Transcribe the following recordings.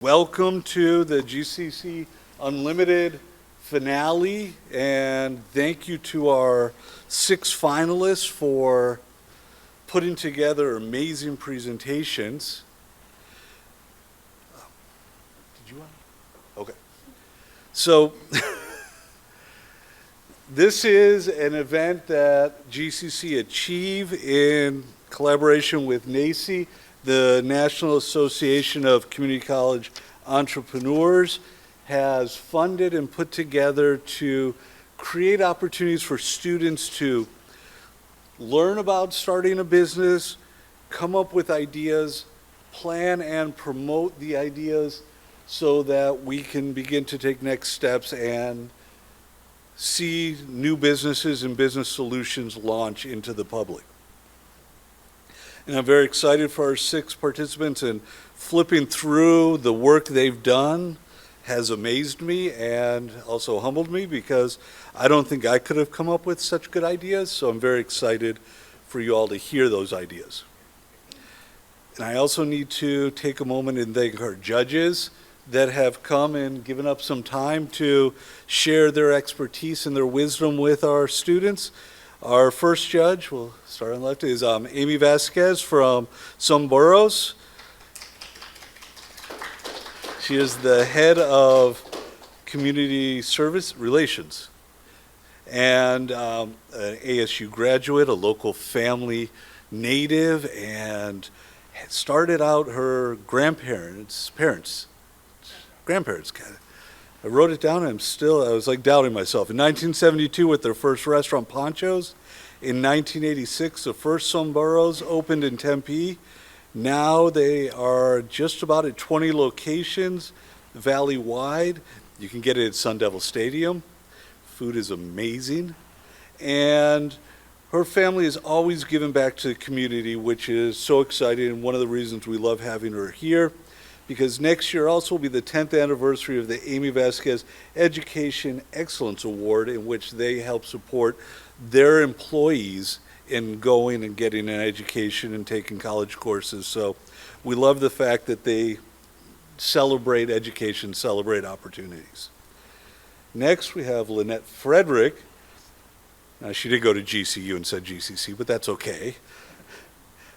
Welcome to the GCC Unlimited finale, and thank you to our 6 finalists for putting together amazing presentations. Did you want? Okay. So this is an event that GCC Achieve in collaboration with NACE, the National Association of Community College Entrepreneurs, has funded and put together to create opportunities for students to learn about starting a business, come up with ideas, plan and promote the ideas so that we can begin to take next steps and see new businesses and business solutions launch into the public. And I'm very excited for our 6 participants, and flipping through the work they've done has amazed me and also humbled me, because I don't think I could have come up with such good ideas. So I'm very excited for you all to hear those ideas. And I also need to take a moment and thank our judges that have come and given up some time to share their expertise and their wisdom with our students. Our first judge, we'll start on the left, is Amy Vasquez from some boroughs. She is the head of community service relations, and an ASU graduate, a local family native, and started out her grandparents. I wrote it down, and I was like doubting myself. In 1972, with their first restaurant, Poncho's. In 1986, the first Someboros opened in Tempe. Now they are just about at 20 locations, valley-wide. You can get it at Sun Devil Stadium. Food is amazing. And her family has always given back to the community, which is so exciting, and one of the reasons we love having her here, because next year also will be the 10th anniversary of the Amy Vasquez Education Excellence Award, in which they help support their employees in going and getting an education and taking college courses. So we love the fact that they celebrate education, celebrate opportunities. Next, we have Lynette Frederick. Now, she did go to GCU and said GCC, but that's okay.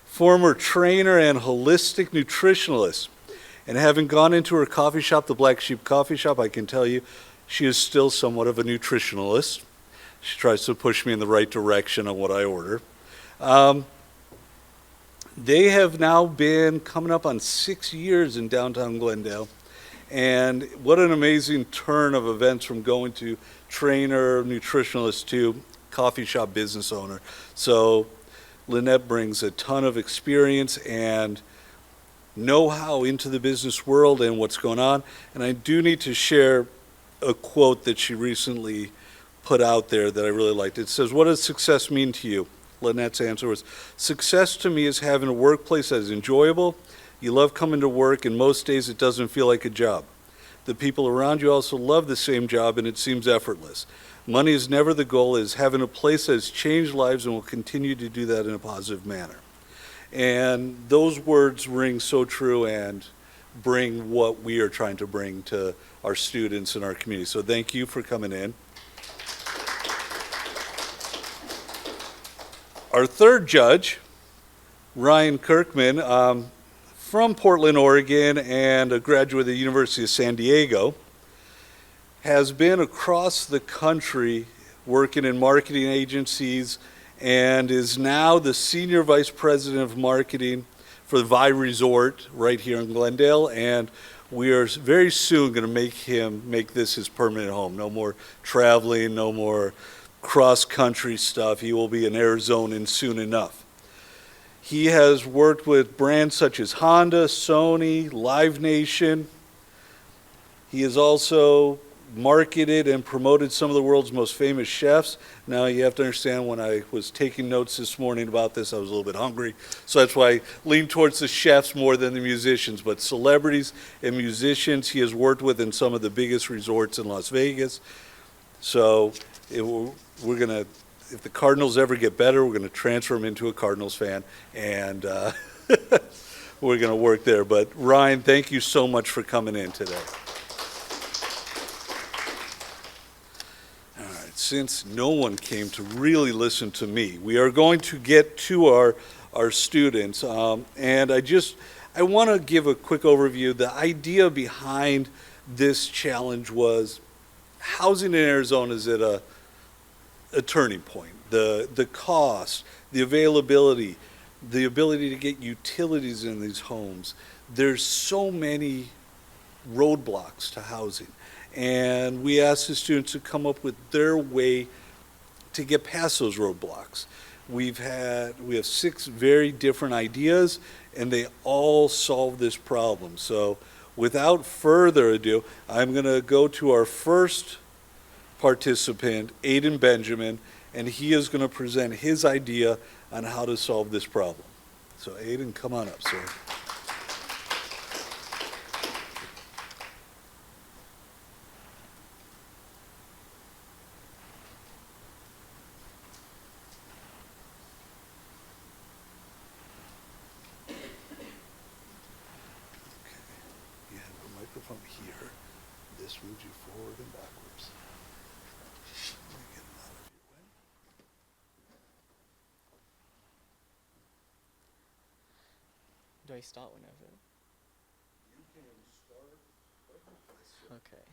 Former trainer and holistic nutritionalist. And having gone into her coffee shop, the Black Sheep Coffee Shop, I can tell you she is still somewhat of a nutritionalist. She tries to push me in the right direction on what I order. They have now been coming up on 6 years in downtown Glendale. And what an amazing turn of events, from going to trainer, nutritionalist, to coffee shop business owner. So Lynette brings a ton of experience and know-how into the business world and what's going on. And I do need to share a quote that she recently put out there that I really liked. It says, "What does success mean to you?" Lynette's answer was, "Success to me is having a workplace that is enjoyable. You love coming to work, and most days it doesn't feel like a job. The people around you also love the same job, and it seems effortless. Money is never the goal. It is having a place that has changed lives and will continue to do that in a positive manner." And those words ring so true and bring what we are trying to bring to our students and our community. So thank you for coming in. Our third judge, Ryan Kirkman, from Portland, Oregon, and a graduate of the University of San Diego, has been across the country working in marketing agencies, and is now the Senior Vice President of Marketing for the Vi Resort right here in Glendale. And we are very soon going to make this his permanent home. No more traveling, no more cross-country stuff. He will be an Arizonan soon enough. He has worked with brands such as Honda, Sony, Live Nation. He has also marketed and promoted some of the world's most famous chefs. Now, you have to understand, when I was taking notes this morning about this, I was a little bit hungry, so that's why I leaned towards the chefs more than the musicians. But celebrities and musicians he has worked with in some of the biggest resorts in Las Vegas. So we're gonna, if the Cardinals ever get better, we're gonna transfer him into a Cardinals fan, and we're going to work there. But Ryan, thank you so much for coming in today. All right, since no one came to really listen to me, we are going to get to our students. And I want to give a quick overview. The idea behind this challenge was housing in Arizona is at a turning point. The cost, the availability, the ability to get utilities in these homes. There's so many roadblocks to housing. And we asked the students to come up with their way to get past those roadblocks. We have 6 very different ideas, and they all solve this problem. So without further ado, I'm going to go to our first participant, Aiden Benjamin, and he is going to present his idea on how to solve this problem. So Aiden, come on up, sir. From here, this moves you forward and backwards. Let me get him out of your way. Do I start whenever? You can start. Okay.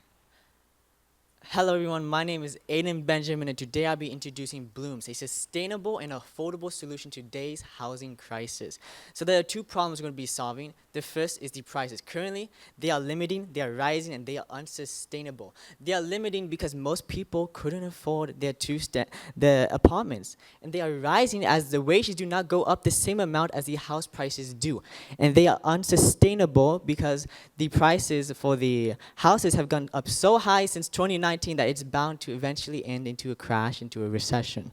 Hello everyone, my name is Aiden Benjamin, and today I'll be introducing Blooms, a sustainable and affordable solution to today's housing crisis. So there are 2 problems we're going to be solving. The first is the prices. Currently, they are limiting, they are rising, and they are unsustainable. They are limiting because most people couldn't afford their apartments. And they are rising as the wages do not go up the same amount as the house prices do. And they are unsustainable because the prices for the houses have gone up so high since 2019 that it's bound to eventually end into a crash, into a recession.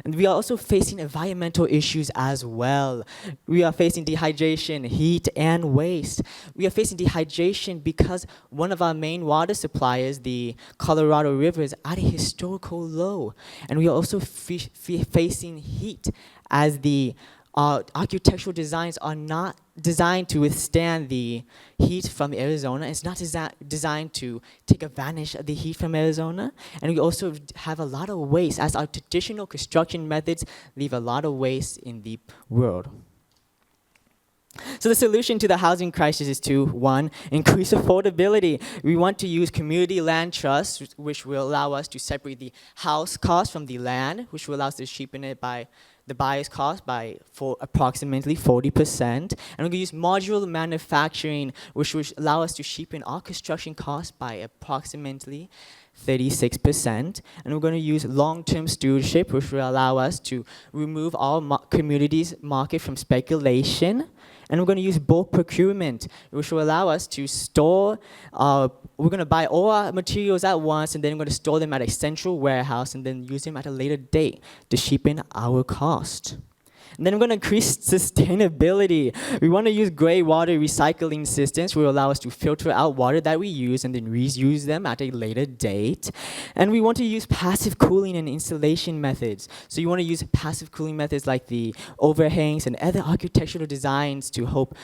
And we are also facing environmental issues as well. We are facing dehydration, heat, and waste. We are facing dehydration because one of our main water suppliers, the Colorado River, is at a historical low. And we are also facing heat as the architectural designs are not designed to withstand the heat from Arizona. It's not designed to take advantage of the heat from Arizona. And we also have a lot of waste, as our traditional construction methods leave a lot of waste in the world. So the solution to the housing crisis is to, 1, increase affordability. We want to use community land trusts, which will allow us to separate the house cost from the land, which will allow us to cheapen it by the buyer's cost by approximately 40%. And we're going to use modular manufacturing, which will allow us to cheapen our construction costs by approximately 36%. And we're going to use long-term stewardship, which will allow us to remove our community's market from speculation. And we're going to use bulk procurement, which will allow us to store, we're going to buy all our materials at once, and then we're going to store them at a central warehouse and then use them at a later date to cheapen our cost. And then we're going to increase sustainability. We want to use gray water recycling systems, which will allow us to filter out water that we use and then reuse them at a later date. And we want to use passive cooling and insulation methods. So you want to use passive cooling methods like the overhangs and other architectural designs to help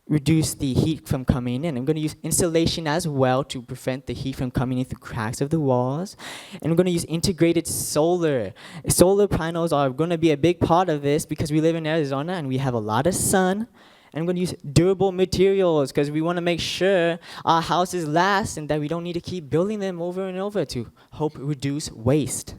reduce the heat from coming in. I'm going to use insulation as well to prevent the heat from coming in through cracks of the walls. And we're going to use integrated solar. Solar panels are going to be a big part of this because we live in Arizona and we have a lot of sun. And we're going to use durable materials because we want to make sure our houses last and that we don't need to keep building them over and over to help reduce waste.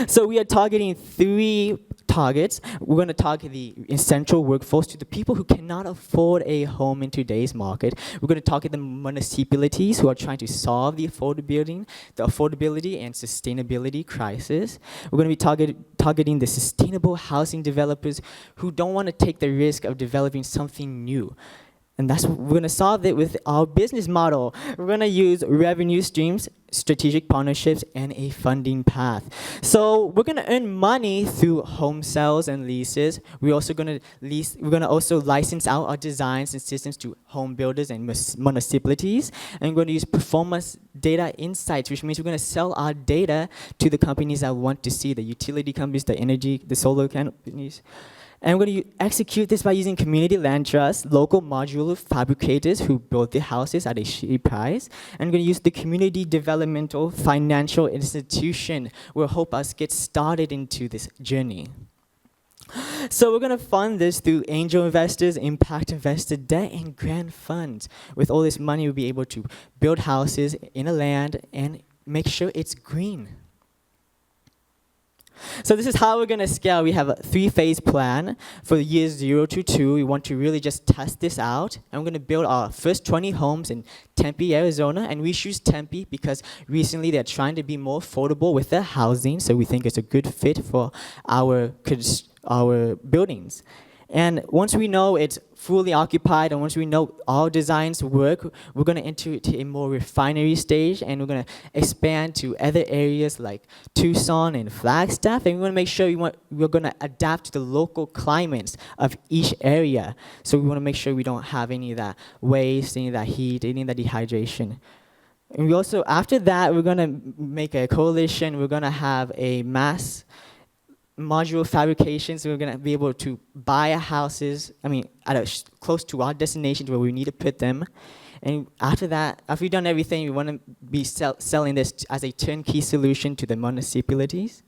So we are targeting 3 targets. We're going to target the essential workforce, to the people who cannot afford a home in today's market. We're going to target the municipalities who are trying to solve the affordability and sustainability crisis. We're going to be targeting the sustainable housing developers who don't want to take the risk of developing something new. And that's what we're going to solve it with our business model. We're going to use revenue streams, strategic partnerships, and a funding path. So we're going to earn money through home sales and leases. We're going to also license out our designs and systems to home builders and municipalities. And we're going to use performance data insights, which means we're going to sell our data to the companies that want to see, the utility companies, the energy, the solar companies. And we're going to execute this by using community land trusts, local modular fabricators who build the houses at a cheap price. And we're going to use the community developmental financial institution will help us get started into this journey. So we're going to fund this through angel investors, impact investor debt, and grant funds. With all this money, we'll be able to build houses in a land and make sure it's green. So this is how we're going to scale. We have a 3-phase plan for the years 0 to 2. We want to really just test this out. And we're going to build our first 20 homes in Tempe, Arizona. And we choose Tempe because recently they're trying to be more affordable with their housing. So we think it's a good fit for our buildings. And once we know it's fully occupied and once we know all designs work, we're going to enter into a more refinery stage and we're going to expand to other areas like Tucson and Flagstaff. And we want to make sure we're going to adapt to the local climates of each area. So we want to make sure we don't have any of that waste, any of that heat, any of that dehydration. And we also, after that, we're going to make a coalition. We're going to have a mass modular fabrication, so we're going to be able to buy houses, close to our destinations where we need to put them. And after that, after we've done everything, we want to be selling this as a turnkey solution to the municipalities.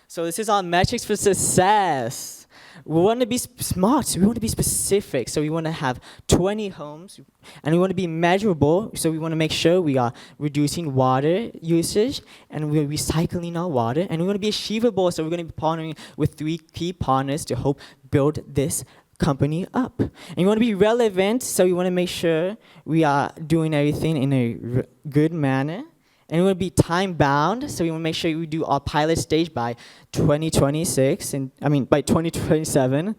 So this is our metrics for success. We want to be smart, we want to be specific, so we want to have 20 homes, and we want to be measurable, so we want to make sure we are reducing water usage, and we're recycling our water, and we want to be achievable, so we're going to be partnering with 3 key partners to help build this company up. And we want to be relevant, so we want to make sure we are doing everything in a good manner. And we want to be time-bound, so we want to make sure we do our pilot stage by 2026, by 2027.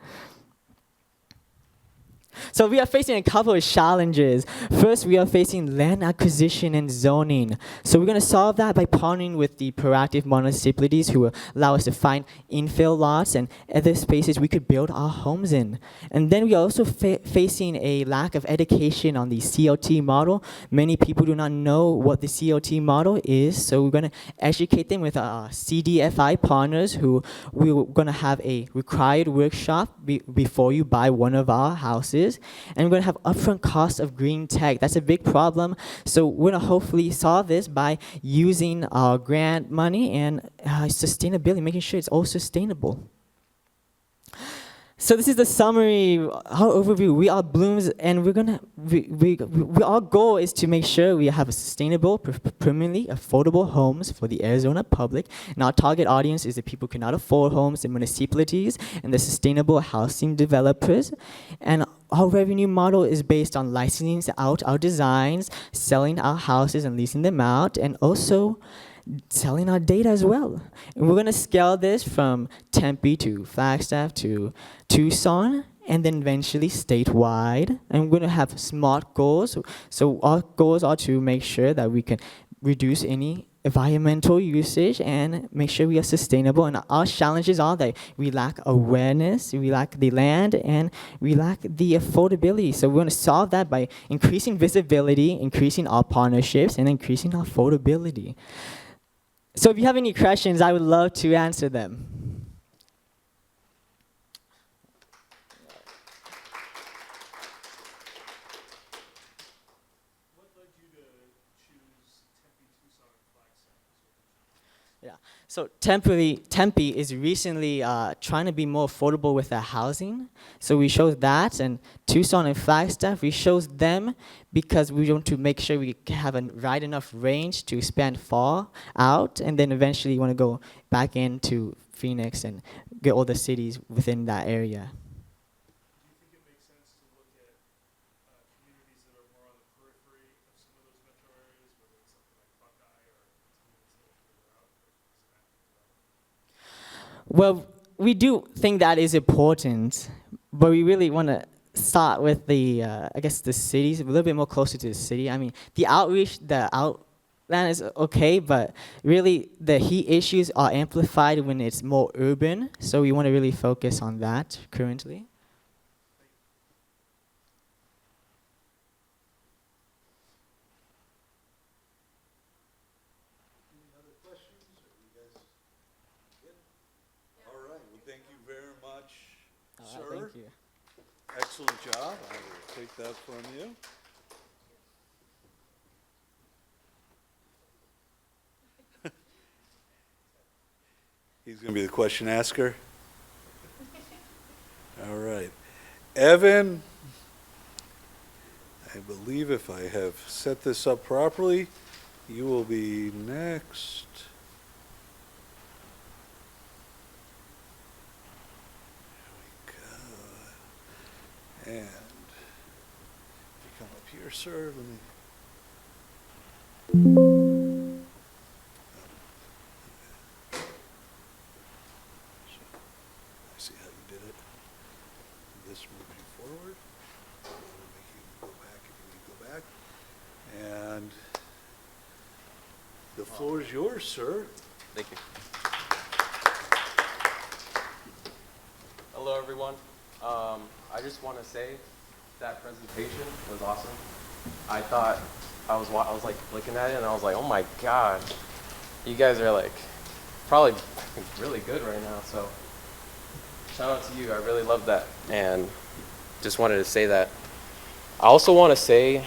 So we are facing a couple of challenges. First, we are facing land acquisition and zoning. So we're going to solve that by partnering with the proactive municipalities who will allow us to find infill lots and other spaces we could build our homes in. And then we are also facing a lack of education on the CLT model. Many people do not know what the CLT model is, so we're going to educate them with our CDFI partners who we're going to have a required workshop before you buy one of our houses. And we're going to have upfront costs of green tech. That's a big problem. So we're going to hopefully solve this by using our grant money and sustainability, making sure it's all sustainable. So this is the summary, our overview. We are Blooms, and our goal is to make sure we have a sustainable, permanently affordable homes for the Arizona public. And our target audience is the people who cannot afford homes, the municipalities, and the sustainable housing developers. And our revenue model is based on licensing out our designs, selling our houses and leasing them out, and also selling our data as well. And we're going to scale this from Tempe to Flagstaff to Tucson, and then eventually statewide. And we're going to have SMART goals. So our goals are to make sure that we can reduce any environmental usage and make sure we are sustainable. And our challenges are that we lack awareness, we lack the land, and we lack the affordability. So we're going to solve that by increasing visibility, increasing our partnerships, and increasing our affordability. So if you have any questions, I would love to answer them. What led you to choose Tempe, Tucson, and Flagstaff? Yeah. So Tempe is recently trying to be more affordable with their housing. So we chose that, and Tucson and Flagstaff, we chose them because we want to make sure we have a wide enough range to expand far out, and then eventually want to go back into Phoenix and get all the cities within that area. Do you think it makes sense to look at communities that are more on the periphery of some of those metro areas, whether it's something like Buckeye or communities that are further out? Well, we do think that is important, but we really want to start with the cities, a little bit more closer to the city. I mean, the outreach, the outland is okay, but really the heat issues are amplified when it's more urban, so we want to really focus on that currently. Any other questions? Are you guys good? All Excellent job. I will take that from you. He's going to be the question asker. All right. Evan, I believe if I have set this up properly, you will be next. There we go. And if you come up here, sir, let me. I see how you did it. This moves you forward. We'll make you go back if you need to go back. And the floor is yours, sir. Thank you. Hello, everyone. I just want to say that presentation was awesome. I thought I was like looking at it and I was like, oh my god, you guys are like probably really good right now. So shout out to you. I really love that, and just wanted to say that. I also want to say,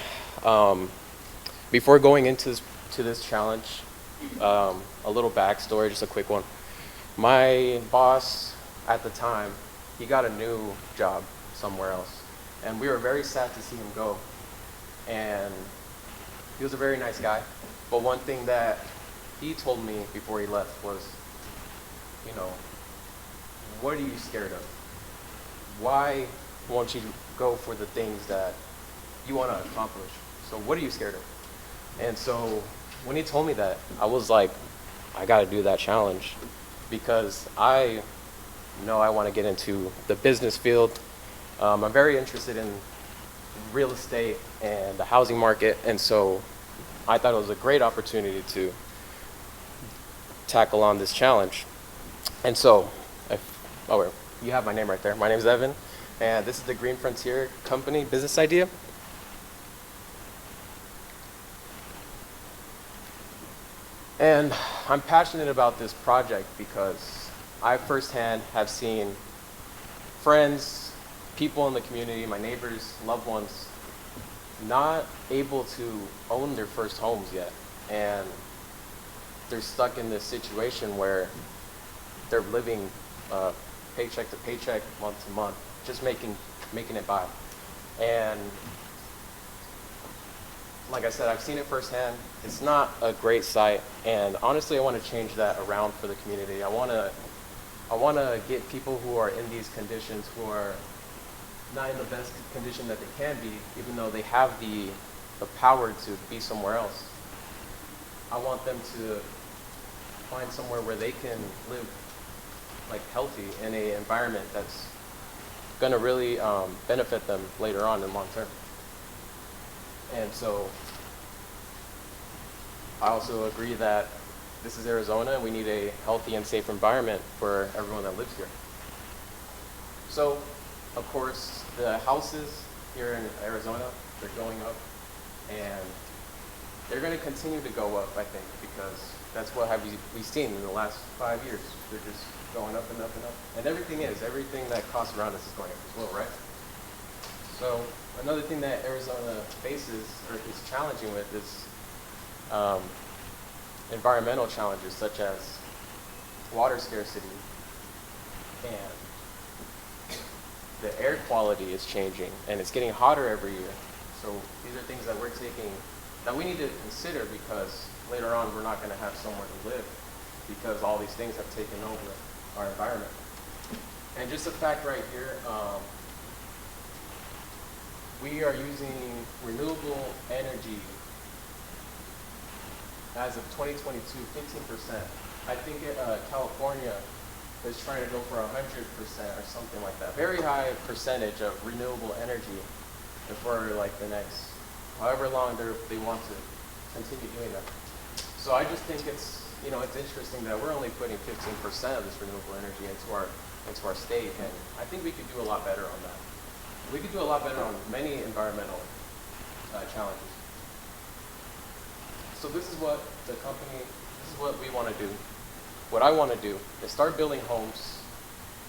before going into this challenge, a little backstory, just a quick one. My boss at the time, he got a new job somewhere else, and we were very sad to see him go. And he was a very nice guy, but one thing that he told me before he left was, you know, what are you scared of? Why won't you go for the things that you want to accomplish? So what are you scared of? And so when he told me that, I was like, I got to do that challenge, because I know I want to get into the business field. I'm very interested in real estate and the housing market, and so I thought it was a great opportunity to tackle on this challenge. And so, you have my name right there. My name is Evan, and this is the Green Frontier Company business idea. And I'm passionate about this project because I firsthand have seen friends, people in the community, my neighbors, loved ones, not able to own their first homes yet. And they're stuck in this situation where they're living paycheck to paycheck, month to month, just making it by. And like I said, I've seen it firsthand. It's not a great sight, and honestly, I want to change that around for the community. I want to get people who are in these conditions, who are not in the best condition that they can be, even though they have the power to be somewhere else. I want them to find somewhere where they can live like healthy in an environment that's going to really benefit them later on in long term. And so I also agree that this is Arizona and we need a healthy and safe environment for everyone that lives here. So, of course, the houses here in Arizona, they're going up, and they're going to continue to go up, I think, because that's what we've seen in the last 5 years. They're just going up and up and up. And everything that costs around us is going up as well, right? So another thing that Arizona faces or is challenging with is environmental challenges such as water scarcity, and the air quality is changing and it's getting hotter every year. So these are things that we need to consider, because later on we're not going to have somewhere to live because all these things have taken over our environment. And just a fact right here, we are using renewable energy as of 2022, 15%. I think California is trying to go for 100% or something like that. Very high percentage of renewable energy for like the next, however long they want to continue doing that. So I just think it's interesting that we're only putting 15% of this renewable energy into our state, and I think we could do a lot better on that. We could do a lot better on many environmental challenges. So this is what we want to do. What I want to do is start building homes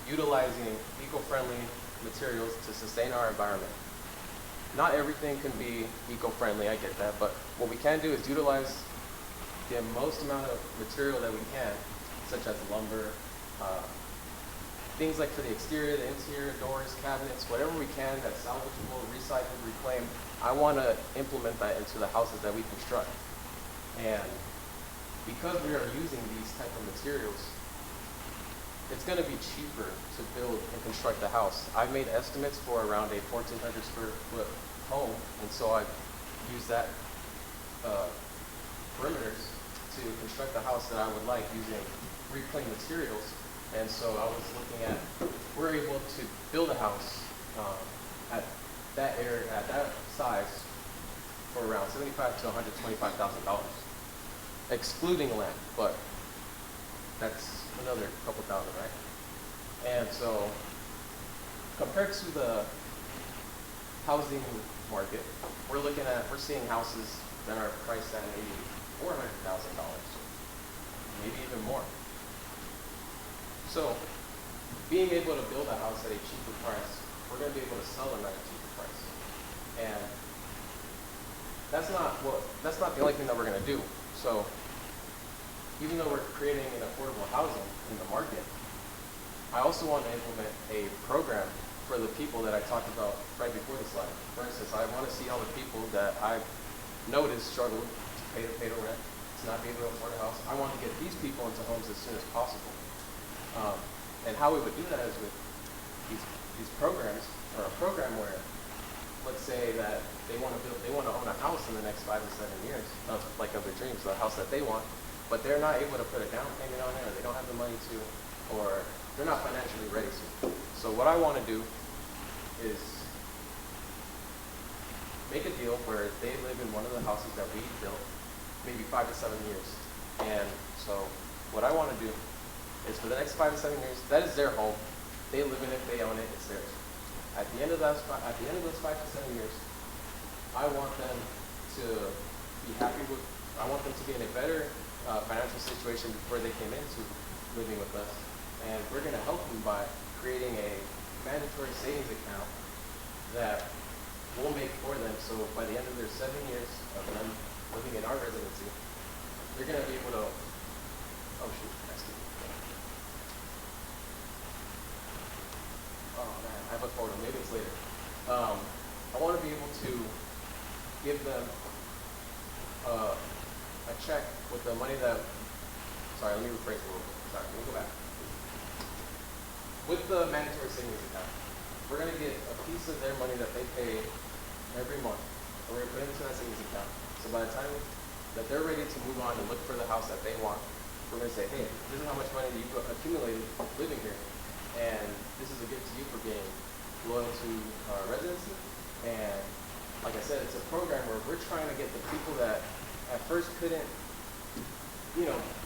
utilizing eco-friendly materials to sustain our environment. Not everything can be eco-friendly, I get that, but what we can do is utilize the most amount of material that we can, such as lumber, things like for the exterior, the interior, doors, cabinets, whatever we can that's salvageable, recycled, reclaimed. I want to implement that into the houses that we construct. And because we are using these type of materials, it's going to be cheaper to build and construct a house. I've made estimates for around a 1,400 square foot home, and so I've used that perimeters to construct the house that I would like using reclaimed materials. And so I was looking at, we're able to build a house at that area, at that size, for around $75,000 to $125,000, excluding land, but that's another couple thousand, right? And so, compared to the housing market, we're seeing houses that are priced at maybe $400,000, maybe even more. So, being able to build a house at a cheaper price, we're going to be able to sell them at a cheaper price. And that's not the only thing that we're going to do. So, even though we're creating an affordable housing in the market, I also want to implement a program for the people that I talked about right before the slide. For instance, I want to see all the people that I've noticed struggle to pay the rent, to not be able to afford a house. I want to get these people into homes as soon as possible. And how we would do that is with these programs, or a program where, let's say that they want to own a house in the next 5 to 7 years, of their dreams, the house that they want, but they're not able to put a down payment on it, or they don't have the money to, or they're not financially ready to. So what I want to do is make a deal where they live in one of the houses that we built, maybe 5 to 7 years. And so what I want to do is for the next 5 to 7 years, that is their home. They live in it, they own it, it's theirs. At the end of those 5 to 7 years, I want them to be happy with, I want them to be in a better financial situation before they came into living with us. And we're going to help them by creating a mandatory savings account that we'll make for them. So by the end of their 7 years of them living in our residency, they're going to be able to, oh shoot, that's good. Oh man, I have a photo, maybe it's later. I want to be able to give them a check with the money that, sorry, let me rephrase a little bit. Sorry, let me go back. With the mandatory savings account, we're going to get a piece of their money that they pay every month. And we're going to put it into that savings account. So by the time that they're ready to move on and look for the house that they want, we're going to say, hey, this is how much money you've accumulated living here. And this is a gift to you for being loyal to our residency. And like I said, it's a program where we're trying to get the people that at first couldn't,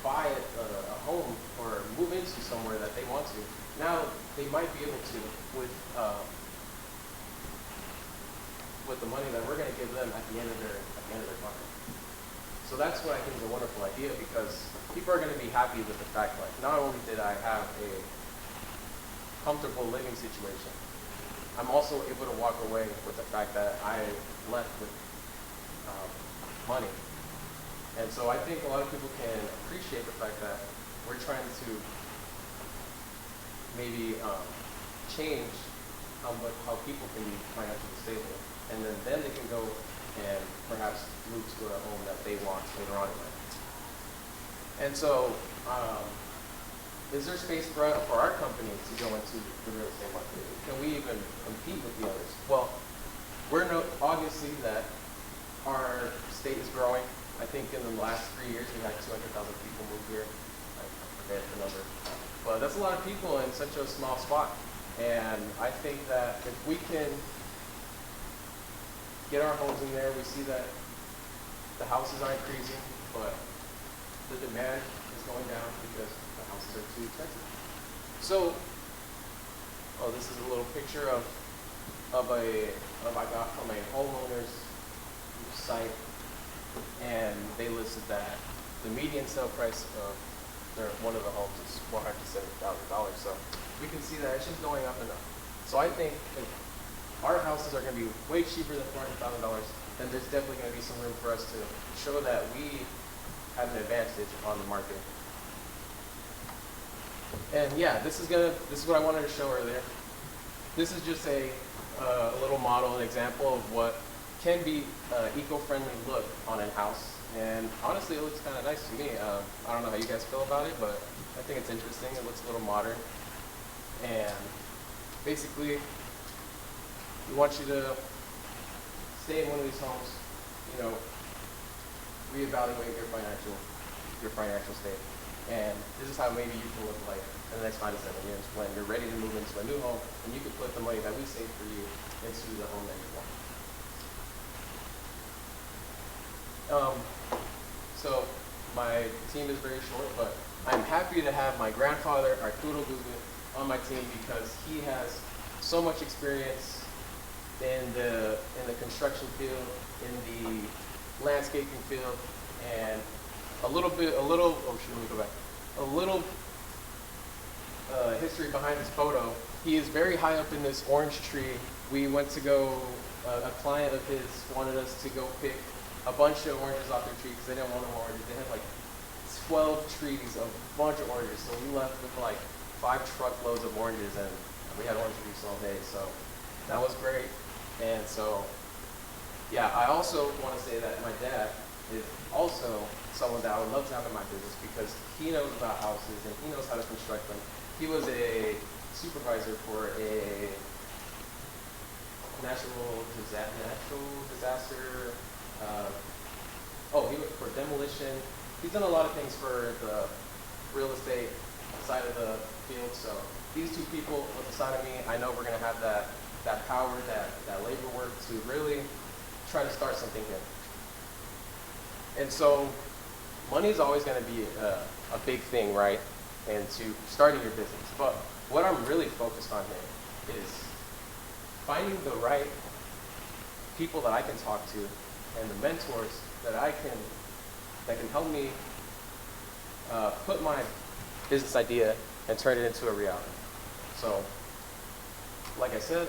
buy a home or move into somewhere that they want to. Now they might be able to with the money that we're going to give them at the end of their contract. So that's what I think is a wonderful idea, because people are going to be happy with the fact that not only did I have a comfortable living situation, I'm also able to walk away with the fact that I left with money. And so I think a lot of people can appreciate the fact that we're trying to maybe change how people can be financially stable. And then they can go and perhaps move to a home that they want later on in life. And so, is there space for our company to go into the real estate market? Can we even compete with the others? Well, obviously that our state is growing. I think in the last 3 years we had 200,000 people move here. I forget the number. But that's a lot of people in such a small spot. And I think that if we can get our homes in there, we see that the houses are increasing, but the demand is going down because the houses are too expensive. So, this is a little picture of I got from a homeowner's site, and they listed that the median sale price of one of the homes is $470,000. So we can see that it's just going up and up. So So I think if our houses are going to be way cheaper than $400,000, then there's definitely going to be some room for us to show that we have an advantage on the market. And yeah, this is what I wanted to show earlier. This is just a little model, an example of what can be eco-friendly look on a house. And honestly, it looks kind of nice to me. I don't know how you guys feel about it, but I think it's interesting. It looks a little modern. And basically, we want you to stay in one of these homes, you know, reevaluate your financial state. And this is how maybe you can look like in the next 5 to 7 years when you're ready to move into a new home and you can put the money that we saved for you into the home that you want. So my team is very short, but I'm happy to have my grandfather, Arturo Guzman, on my team because he has so much experience in the construction field, in the landscaping field, and a little history behind this photo. He is very high up in this orange tree. We went to go, a client of his wanted us to go pick a bunch of oranges off their tree because they didn't want no oranges. They had like 12 trees, a bunch of oranges. So we left with like 5 truckloads of oranges and we had orange juice all day. So that was great. And so, yeah, I also want to say that my dad is also someone that I would love to have in my business because he knows about houses and he knows how to construct them. He was a supervisor for a natural disaster. He was for demolition. He's done a lot of things for the real estate side of the field. So these two people on the side of me, I know we're going to have that power, that labor work to really try to start something here. And so money is always going to be a big thing, right? And to starting your business. But what I'm really focused on here is finding the right people that I can talk to and the mentors that can help me put my business idea and turn it into a reality. So, like I said,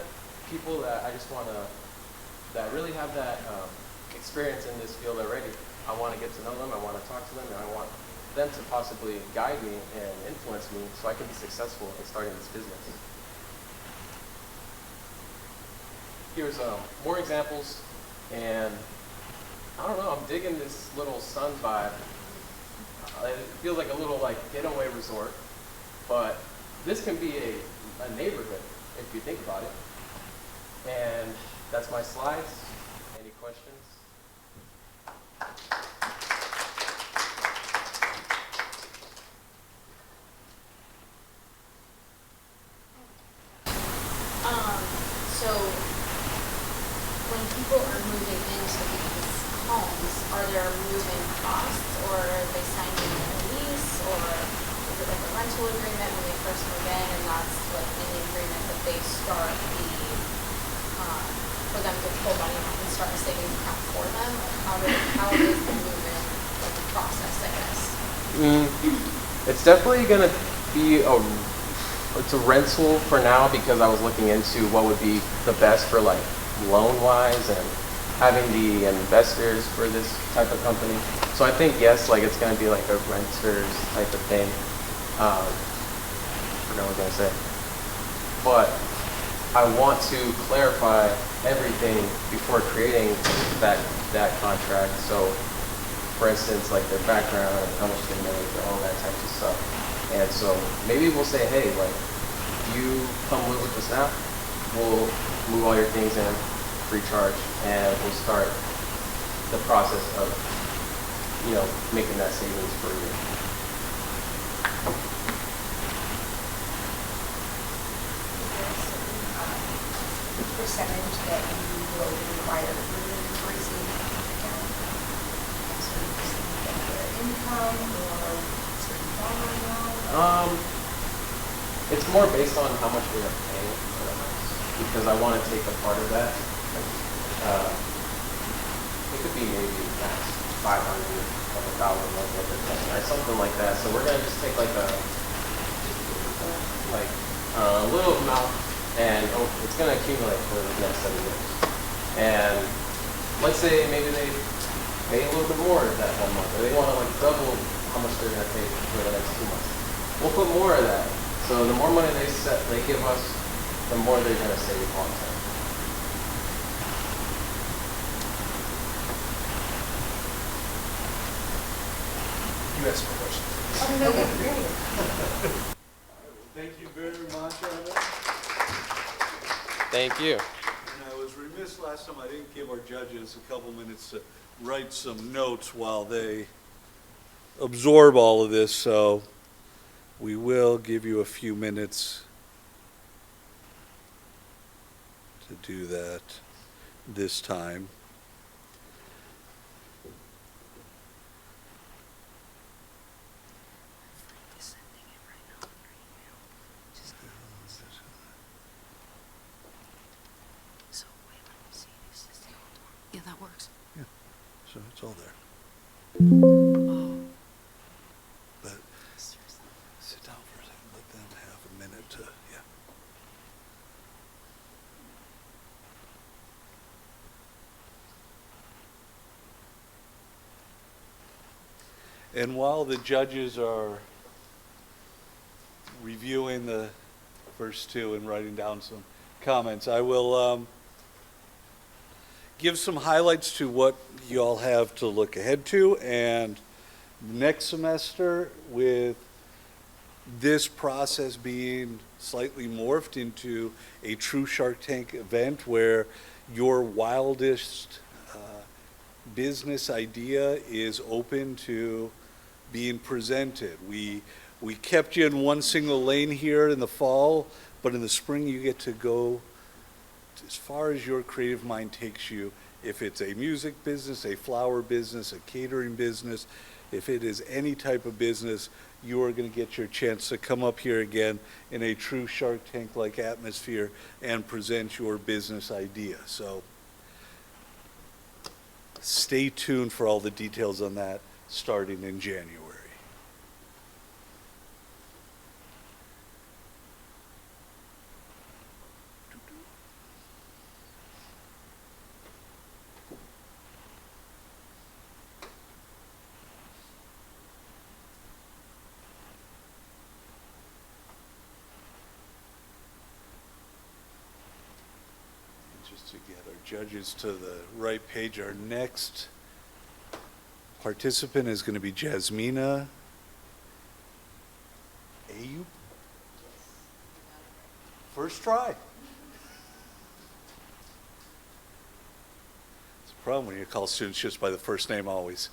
people that I just want to, that really have that experience in this field already. I want to get to know them, I want to talk to them, and I want them to possibly guide me and influence me so I can be successful in starting this business. Here's more examples, and I don't know, I'm digging this little sun vibe. It feels like a little like getaway resort, but this can be a neighborhood if you think about it. And that's my slides. Any questions? So when people are moving into these homes, are there moving costs, or are they signing a lease, or is it like a rental agreement when they first move in, and that's like in the agreement that they start for them to pull money out and start a savings account for them? Like how is the moving like the process, I guess? It's definitely gonna be it's a rental for now because I was looking into what would be the best for like loan-wise and having the investors for this type of company. So I think yes, like it's gonna be like a renters type of thing. I forgot what I was gonna say, but I want to clarify everything before creating that contract. So, for instance, like their background, how much they make, all that type of stuff. And so maybe we'll say, hey, like you come live with us now, we'll move all your things in free charge, and we'll start the process of, making that savings for you. Percentage that you will require for the receipt account? A certain percentage of their income or a certain dollar amount? It's more based on how much we are paying for the house, because I want to take a part of that. It could be maybe max 500 of $1,000, or something like that. So we're gonna just take like a little amount and it's going to accumulate for the next 7 years. And let's say maybe they pay a little bit more that 1 month, or they want to like double how much they're going to pay for the next 2 months. We'll put more of that. So the more money they give us, the more they're going to save long term. You asked my question. Okay, great. Thank you very much, Evan. Thank you. And I was remiss last time, I didn't give our judges a couple minutes to write some notes while they absorb all of this, so we will give you a few minutes to do that this time. Yeah, that works. So it's all there. Oh. But sit down for a second, let them have a minute to, And while the judges are reviewing the first two and writing down some comments, I will give some highlights to what you all have to look ahead to. And next semester, with this process being slightly morphed into a true Shark Tank event where your wildest business idea is open to being presented. We kept you in one single lane here in the fall, but in the spring you get to go as far as your creative mind takes you. If it's a music business, a flower business, a catering business, if it is any type of business, you are going to get your chance to come up here again in a true Shark Tank-like atmosphere and present your business idea. So stay tuned for all the details on that starting in January. Just to get our judges to the right page, our next participant is going to be Jasmina Ayub. First try. It's a problem when you call students just by the first name always.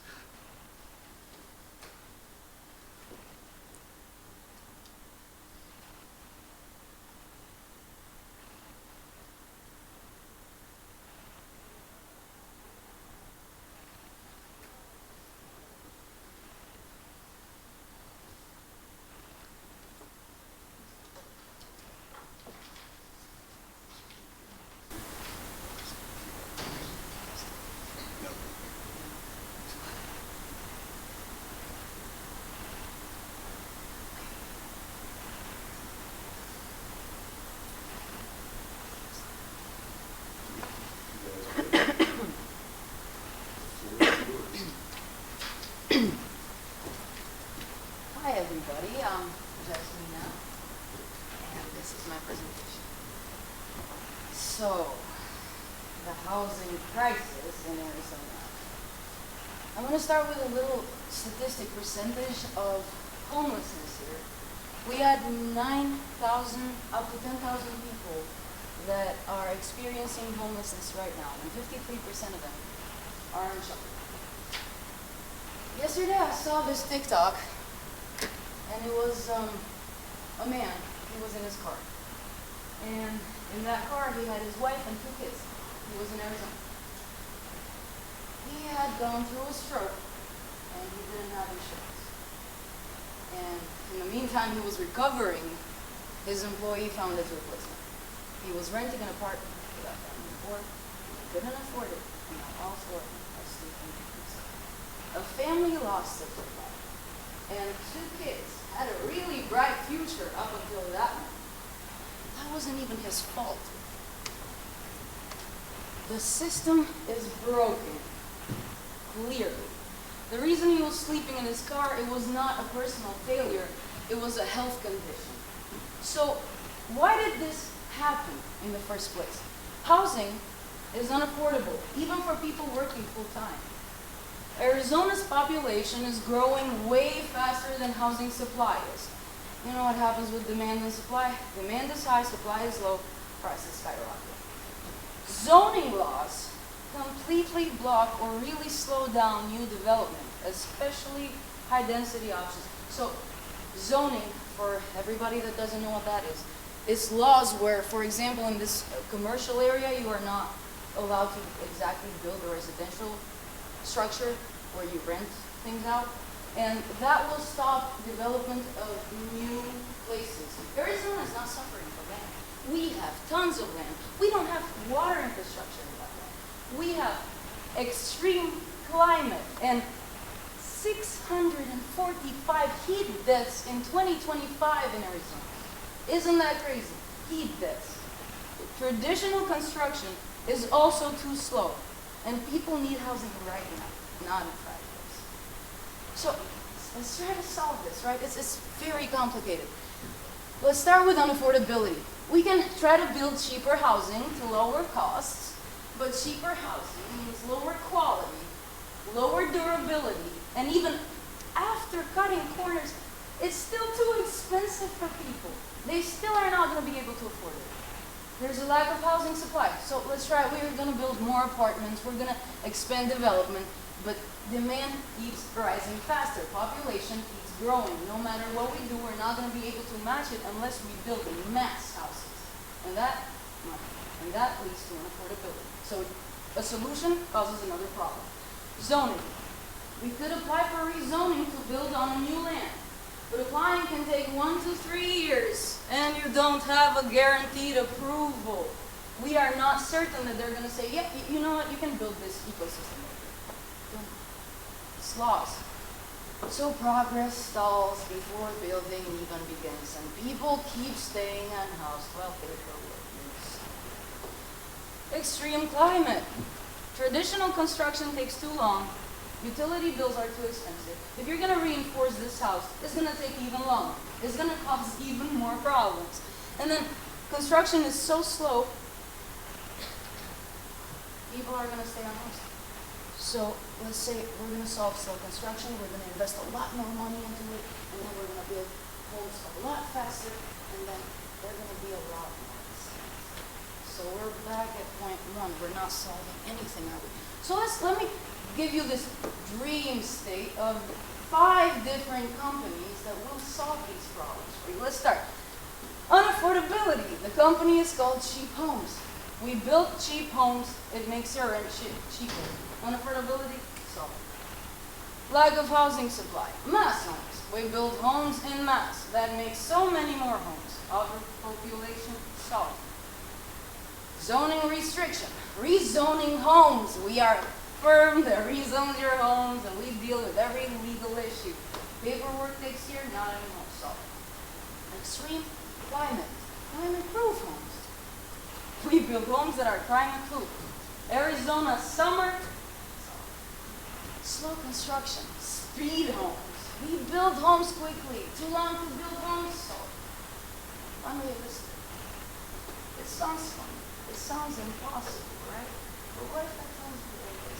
Hi, everybody. I'm Jasmina, and this is my presentation. So, the housing crisis in Arizona. I'm going to start with a little statistic percentage of homelessness here. We had 9,000, up to 10,000 people that are experiencing homelessness right now, and 53% of them are in shelter. Yesterday I saw this TikTok, and it was a man. He was in his car, and in that car he had his wife and 2 kids. He was in Arizona. He had gone through a stroke, and he didn't have insurance. And in the meantime he was recovering, his employee found his replacement. He was renting an apartment for that family before. He couldn't afford it, and now all 4 of them are sleeping in his car. A family lost their job, and 2 kids had a really bright future up until that moment. that wasn't even his fault. The system is broken, clearly. The reason he was sleeping in his car, it was not a personal failure, it was a health condition. So why did this happen in the first place? Housing is unaffordable, even for people working full-time. Arizona's population is growing way faster than housing supply is. You know what happens with demand and supply? Demand is high, supply is low, prices skyrocket. Zoning laws completely block or really slow down new development, especially high-density options. So zoning, for everybody that doesn't know what that is laws where, for example, in this commercial area, you are not allowed to exactly build a residential structure where you rent things out. And that will stop development of new places. Arizona is not suffering for land. We have tons of land. We don't have water infrastructure in that land. We have extreme climate and 645 heat deaths in 2025 in Arizona. Isn't that crazy? Heat deaths. Traditional construction is also too slow, and people need housing right now, not in 5 years. So let's try to solve this, right? It's very complicated. Let's start with unaffordability. We can try to build cheaper housing to lower costs, but cheaper housing means lower quality, lower durability, and even after cutting corners, it's still too expensive for people. They still are not going to be able to afford it. There's a lack of housing supply. So let's try, we're going to build more apartments, we're going to expand development, but demand keeps rising faster. Population keeps growing. No matter what we do, we're not going to be able to match it unless we build mass houses. And that leads to unaffordability. So a solution causes another problem. Zoning. We could apply for rezoning to build on a new land. But applying can take 1 to 3 years, and you don't have a guaranteed approval. We are not certain that they're going to say, yeah, you know what, you can build this ecosystem over here. It's laws. So progress stalls before building even begins, and people keep staying unhoused while paperwork moves. Extreme climate. Traditional construction takes too long. Utility bills are too expensive. If you're going to reinforce this house, it's going to take even longer. It's going to cause even more problems. And then construction is so slow, people are going to stay unhoused. So let's say we're going to solve slow construction, we're going to invest a lot more money into it, and then we're going to build homes a lot faster, and then they're going to be a lot more expensive. So we're back at point 1. We're not solving anything, are we? So let me give you this dream state of 5 different companies that will solve these problems for you. Let's start. Unaffordability. The company is called Cheap Homes. We build cheap homes, it makes your rent cheaper. Unaffordability, solved. Lack of housing supply. Mass homes. We build homes in mass. That makes so many more homes. Overpopulation, solved. Zoning restriction. Rezoning homes. We are firm that rezones your homes, and we deal with every legal issue. Paperwork takes years, not anymore. Solved. Extreme climate. Climate-proof homes. We build homes that are climate-proof. Arizona summer. Slow construction. Speed homes. We build homes quickly. Too long to build homes. Solved. Unrealistic. It sounds fun. It sounds impossible, right? But what if I told you it is?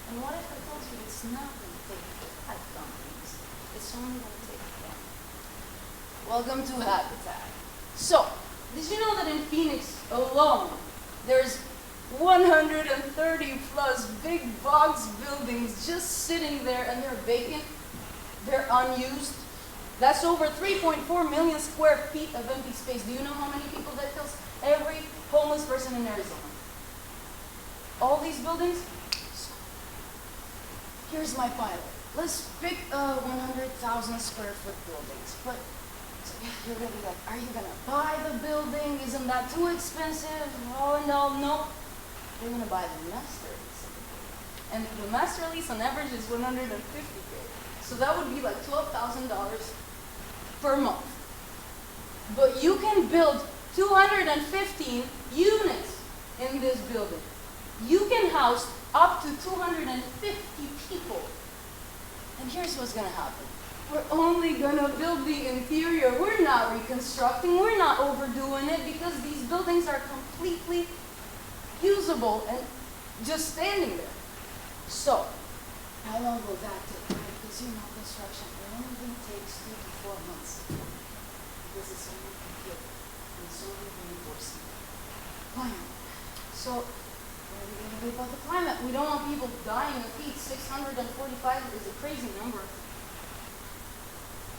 And what if I told you it's not going to take 5 companies? It's only going to take 10. Welcome to Habitat. So, did you know that in Phoenix alone, there's 130 plus big box buildings just sitting there, and they're vacant, they're unused? That's over 3.4 million square feet of empty space. Do you know how many people that fills? Every homeless person in Arizona. All these buildings. Here's my pilot. Let's pick 100,000 square foot buildings. But so you're gonna be like, are you gonna buy the building? Isn't that too expensive? Oh no, no. You're gonna buy the master lease. And the master lease on average is $150K. So that would be like $12,000 per month. But you can build 215 units in this building. You can house up to 250 people. And here's what's gonna happen. We're only gonna build the interior. We're not reconstructing. We're not overdoing it because these buildings are completely usable and just standing there. So, how long will that take? Because you know construction, it only takes 2 to 4 months. Because it's only computer and it's only reinforcing. Climate. So, what are we going to do about the climate? We don't want people dying of heat. 645 is a crazy number.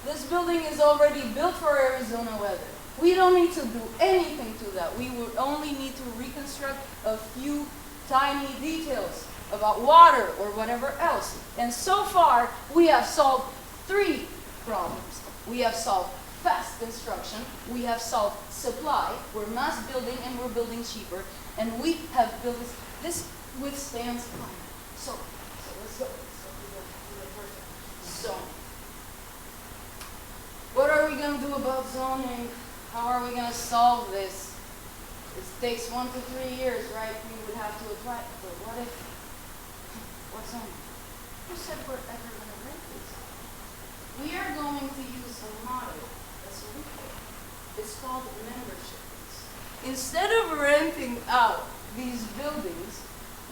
This building is already built for Arizona weather. We don't need to do anything to that. We would only need to reconstruct a few tiny details about water or whatever else. And so far, we have solved 3 problems. We have solved fast construction, we have solved supply, we're mass building and we're building cheaper, and we have built this withstands climate. So let's go. Do the first zoning. What are we going to do about zoning? How are we going to solve this? It takes 1 to 3 years, right? We would have to apply. But what zoning? Who said we're ever going to rent this? We are going to use a model that's a loophole. It's called membership fees. Instead of renting out these buildings,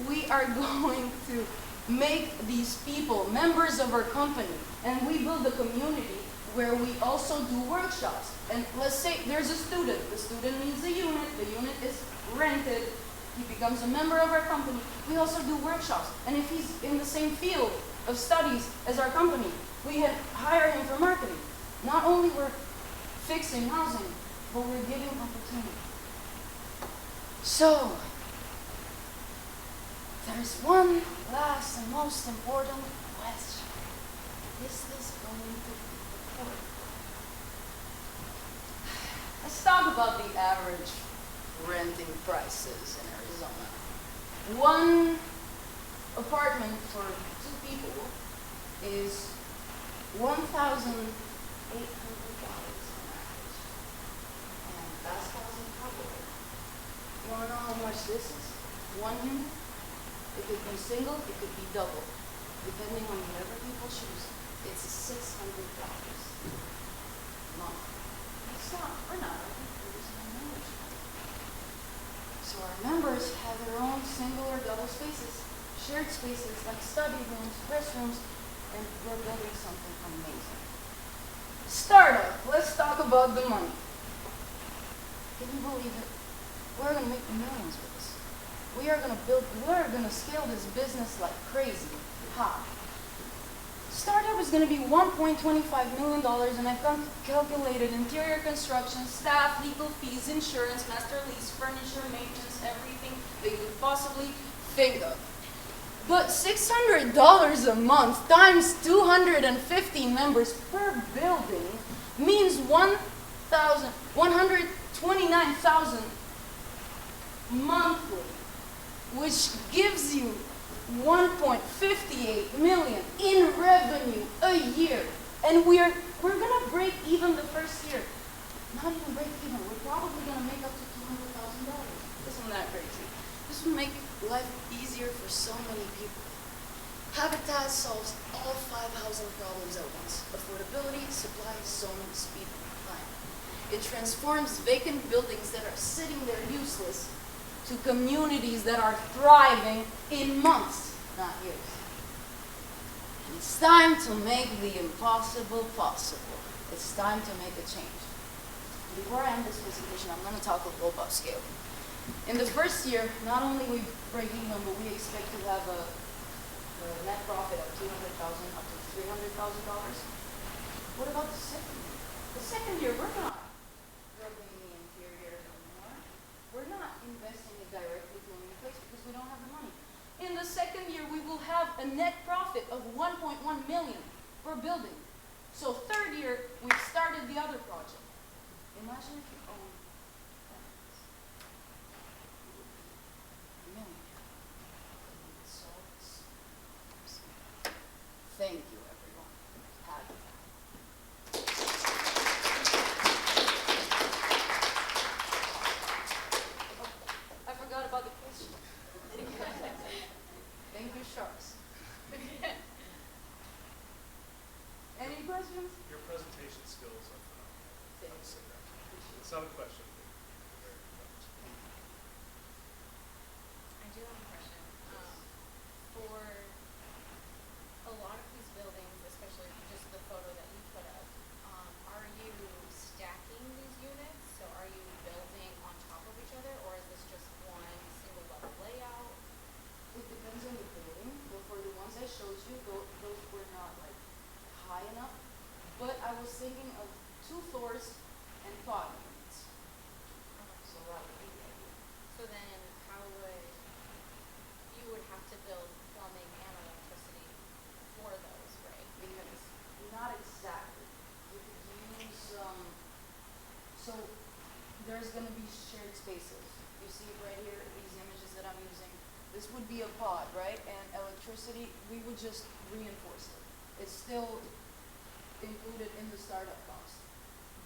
we are going to make these people members of our company, and we build a community where we also do workshops. And let's say there's a student. The student needs a unit. The unit is rented. He becomes a member of our company. We also do workshops. And if he's in the same field of studies as our company, we can hire him for marketing. Not only we're fixing housing, but we're giving opportunity. So, there's one last and most important question. Is this going to work? Let's talk about the average renting prices in Arizona. One apartment for 2 people is $1,800 on average. And that's housing covered. You want to know how much this is? 1 unit? It could be single, it could be double. Depending on whatever people choose, it's $600 a month. We're not. There's no membership. So our members have their own single or double spaces, shared spaces like study rooms, restrooms, and we're building something amazing. Startup. Let's talk about the money. Can you believe it? We're going to make millions with this. We are going to scale this business like crazy. How? Startup is going to be $1.25 million, and I've calculated interior construction, staff, legal fees, insurance, master lease, furniture, maintenance, everything that you could possibly think of. But $600 a month times 250 members per building means $129,000 monthly, which gives you $1.58 million in revenue a year. And we're gonna break even the first year. Not even break even, we're probably gonna make up to $200,000. Isn't that crazy? This will make life easier for so many people. Habitat solves all 5 housing problems at once: affordability, supply, zoning, speed, and climate. It transforms vacant buildings that are sitting there useless to communities that are thriving in months, not years. And it's time to make the impossible possible. It's time to make a change. Before I end this presentation, I'm going to talk a little about scaling. In the first year, not only we break even, but we expect to have a net profit of $200,000 up to $300,000. What about the second year? The second year, we're not building the interior anymore. We're not investing it directly to any place because we don't have the money. In the second year, we will have a net profit of $1.1 million per building. So third year, we started the other project. Imagine if you own $1 million. Thank you, everyone. Happy. Any questions? Your presentation skills are phenomenal. Thank I'll say that. Appreciate It's not a question. You're very good. I do have a question. For a lot of these buildings, especially just the photo that you put up, are you stacking these units? So are you building on top of each other, or is this just one single level layout? It depends on the building, but for the ones I showed you, those were not like high enough. But I was thinking of 2 floors and 5 units. So that would be the idea. So then how would, you would have to build plumbing and electricity for those, right? Because not exactly. You could use so there's gonna be shared spaces. You see right here, these images that I'm using. This would be a pod, right? And electricity, we would just reinforce it. It's still included in the startup cost.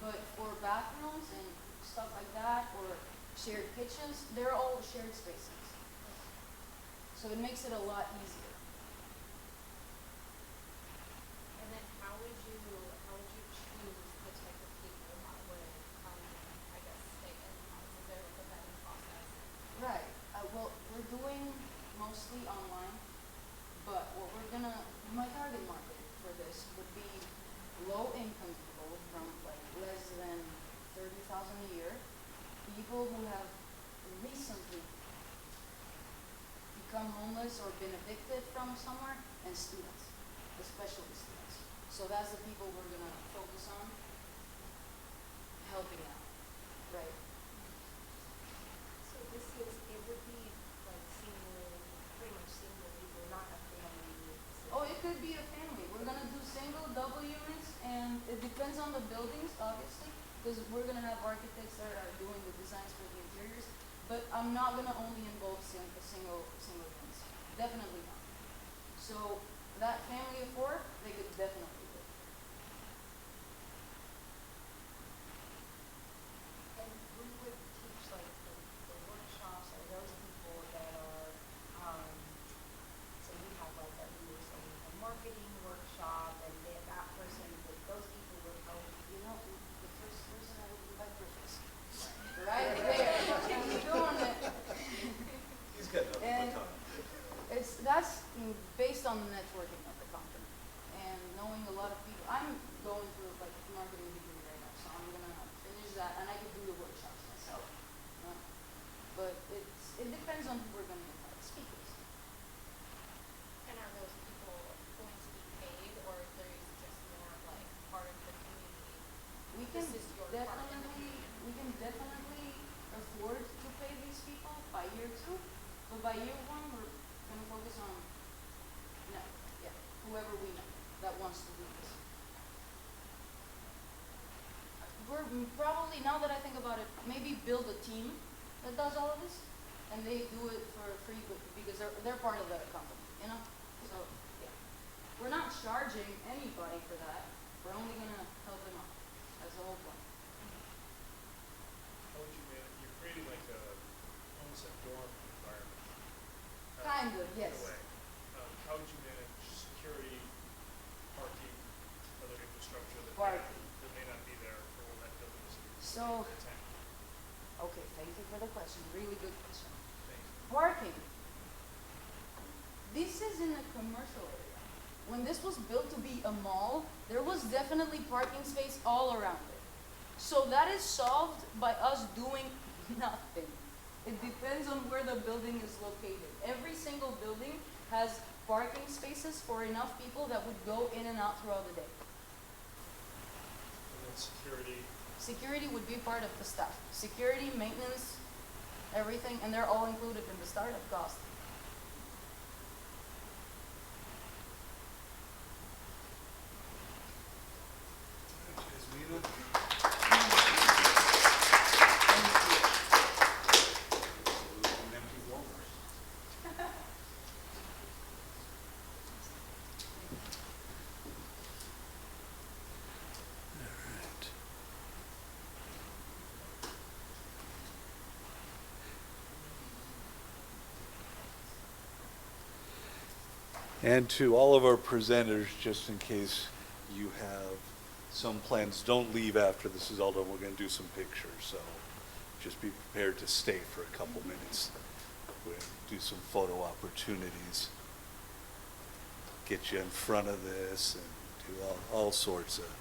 But for bathrooms and stuff like that, or shared kitchens, they're all shared spaces. So it makes it a lot easier. And then how would you choose the type of people that would come and, I guess, stay in the house? Is there like a vetting process? Right. Well, we're doing mostly online, but what we're gonna, my target market for this would be low-income people from like less than 30,000 a year, people who have recently become homeless or been evicted from somewhere, and students, especially students. So that's the people we're gonna focus on helping out, right? So this is, it would be like single, pretty much single people, not a family. Oh, it could be a family. We're gonna do single, double units, and it depends on the buildings, obviously, because we're gonna have architects that are doing the designs for the interiors. But I'm not gonna only involve single units. Definitely not. So that family of 4, they could definitely do it. And we would teach like the workshops or those people that are, so we have like a, we were saying a marketing workshop and then that person, those people would help. You know, the first person I would invite Griffiths. Right there. He's doing it. He's got nothing And but time. that's based on the networking of the company and knowing a lot of people. I'm going through like marketing degree right now, so I'm gonna finish that and I can do the workshops myself. But it depends on who we're gonna invite, speakers. And are those people going to be paid, or if there is just more of like part of the community? We can This is your part in the definitely afford to pay these people by year 2, but by year 1 we're gonna focus on whoever we know that wants to do this. We're probably, now that I think about it, maybe build a team that does all of this, and they do it for free because they're part of the company, you know? So yeah, we're not charging anybody for that. We're only gonna help them out. That's the whole point. How would you manage, you're creating like a, almost a dorm environment. Kind of, yes. In a way. How would you manage security, parking, other infrastructure that Parking. may not be there for when that building is So- attend? Okay, thank you for the question. Really good question. Thanks. Parking. This is in a commercial area. When this was built to be a mall, there was definitely parking space all around it. So that is solved by us doing nothing. It depends on where the building is located. Every single building has parking spaces for enough people that would go in and out throughout the day. And then security, Security would be part of the staff. Security, maintenance, everything, and they're all included in the startup cost. Yasmina? An empty Walmart. And to all of our presenters, just in case you have some plans, don't leave after this is all done. We're going to do some pictures, so just be prepared to stay for a couple minutes. We'll do some photo opportunities, get you in front of this, and do all sorts of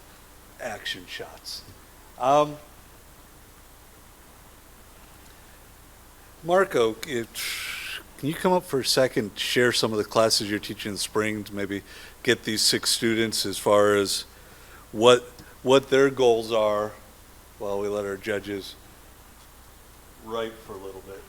action shots. Marco, can you come up for a second, share some of the classes you're teaching in the spring to maybe get these 6 students as far as what their goals are while we let our judges write for a little bit.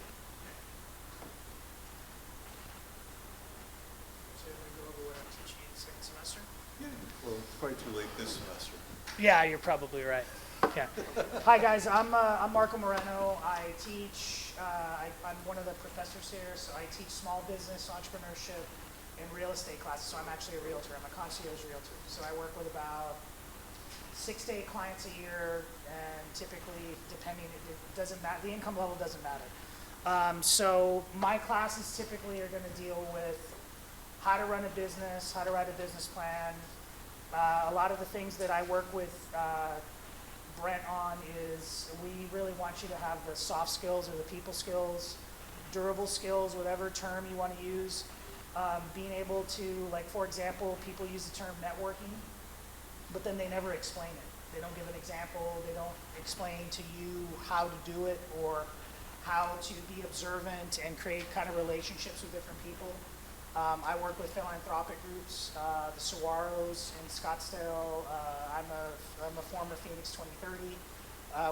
So you're gonna go over what I'm teaching in second semester? Yeah, well, it's probably too late this semester. Yeah, you're probably right. Yeah. Hi guys, I'm Marco Moreno. I teach. I'm one of the professors here, so I teach small business, entrepreneurship, and real estate classes. So I'm actually a realtor. I'm a concierge realtor. So I work with about 6 to 8 clients a year, and typically, depending, it doesn't matter. The income level doesn't matter. So my classes typically are going to deal with how to run a business, how to write a business plan. A lot of the things that I work with Brent on is we really want you to have the soft skills or the people skills, durable skills, whatever term you want to use. Being able to, like, for example, people use the term networking, but then they never explain it. They don't give an example. They don't explain to you how to do it or how to be observant and create kind of relationships with different people. I work with philanthropic groups, the Saguaros in Scottsdale. I'm a former Phoenix 2030.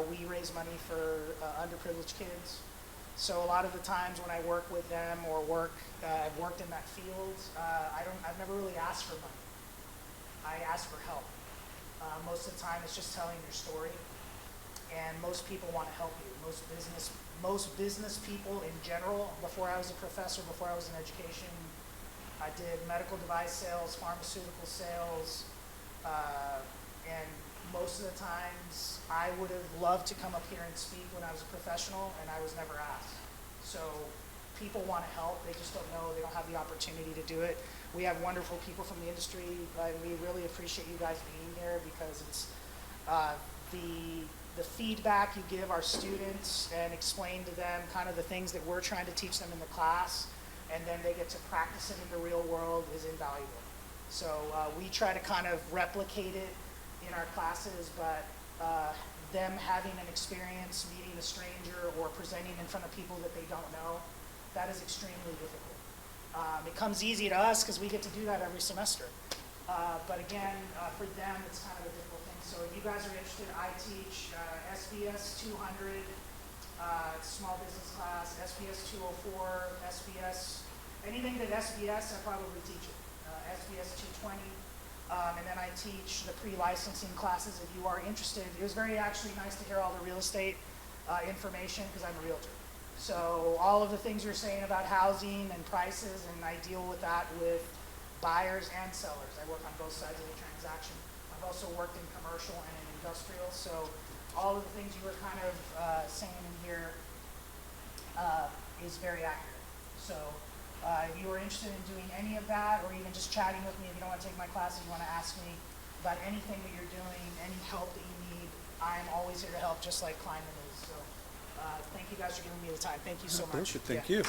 We raise money for underprivileged kids. So a lot of the times when I work with them or I've worked in that field, I've never really asked for money. I ask for help. Most of the time it's just telling your story, and most people want to help you. Most business people in general, before I was a professor, before I was in education, I did medical device sales, pharmaceutical sales, and most of the times I would have loved to come up here and speak when I was a professional, and I was never asked. So people want to help, they just don't know, they don't have the opportunity to do it. We have wonderful people from the industry, and we really appreciate you guys being here because it's the feedback you give our students and explain to them kind of the things that we're trying to teach them in the class, and then they get to practice it in the real world is invaluable. So we try to kind of replicate it in our classes, but them having an experience meeting a stranger or presenting in front of people that they don't know, that is extremely difficult. It comes easy to us because we get to do that every semester. But again, for them, it's kind of a difficult thing. So if you guys are interested, I teach SBS 200, small business class, SBS 204, SBS, anything that SBS, I probably teach it. SBS 220, and then I teach the pre-licensing classes if you are interested. It was very actually nice to hear all the real estate information because I'm a realtor. So all of the things you're saying about housing and prices, and I deal with that with buyers and sellers. I work on both sides of the transaction. I've also worked in commercial and in industrial, so all of the things you were kind of saying in here is very accurate. So if you are interested in doing any of that, or even just chatting with me, if you don't want to take my classes, you want to ask me about anything that you're doing, any help that you need, I'm always here to help, just like Kleinman is. So thank you guys for giving me the time. Thank you so much. Thank you.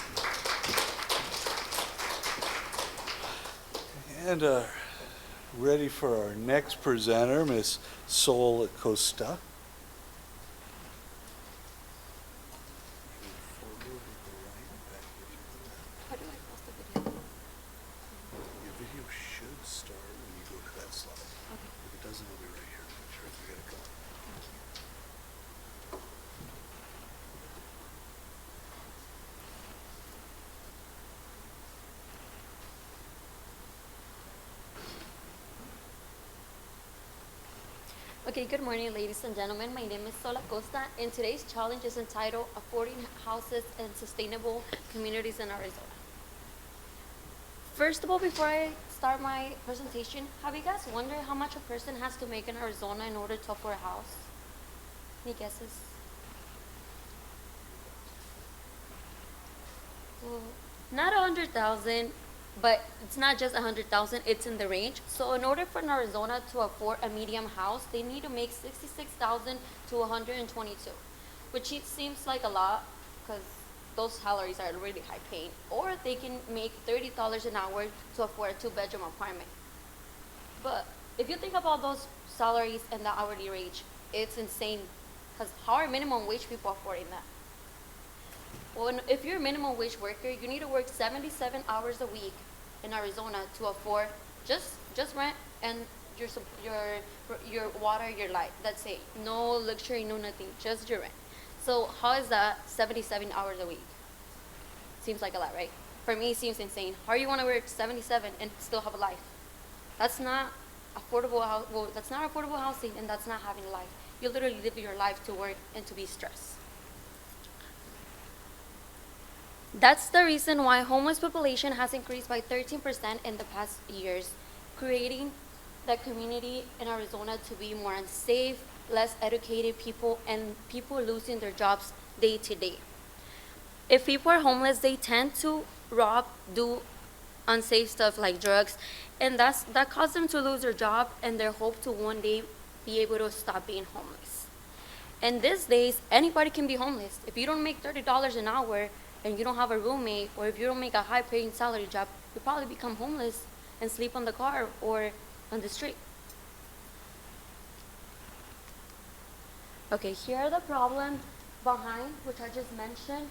And ready for our next presenter, Miss Sol Acosta. How do I post the video? Your video should start when you go to that slide. Okay. If it doesn't, it'll be right here. Make sure you get it going. Okay, good morning, ladies and gentlemen. My name is Sol Acosta, and today's challenge is entitled Affording Houses and Sustainable Communities in Arizona. First of all, before I start my presentation, have you guys wondered how much a person has to make in Arizona in order to afford a house? Any guesses? Well, not 100,000, but it's not just 100,000, it's in the range. So in order for Arizona to afford a medium house, they need to make 66,000 to 122, which seems like a lot because those salaries are really high paying. Or they can make $30 an hour to afford a 2-bedroom apartment. But if you think about those salaries and the hourly range, it's insane. Because how are minimum wage people affording that? Well, if you're a minimum wage worker, you need to work 77 hours a week in Arizona to afford just rent and your water, your light. That's it. No luxury, no nothing, just your rent. So how is that 77 hours a week? Seems like a lot, right? For me, it seems insane. How do you want to work 77 and still have a life? That's not affordable. Well, that's not affordable housing, and that's not having a life. You literally live your life to work and to be stressed. That's the reason why homeless population has increased by 13% in the past years, creating the community in Arizona to be more unsafe, less educated people, and people losing their jobs day to day. If people are homeless, they tend to rob, do unsafe stuff like drugs, and that causes them to lose their job and their hope to one day be able to stop being homeless. And these days, anybody can be homeless. If you don't make $30 an hour and you don't have a roommate, or if you don't make a high-paying salary job, you probably become homeless and sleep on the car or on the street. Okay, here are the problems behind, which I just mentioned.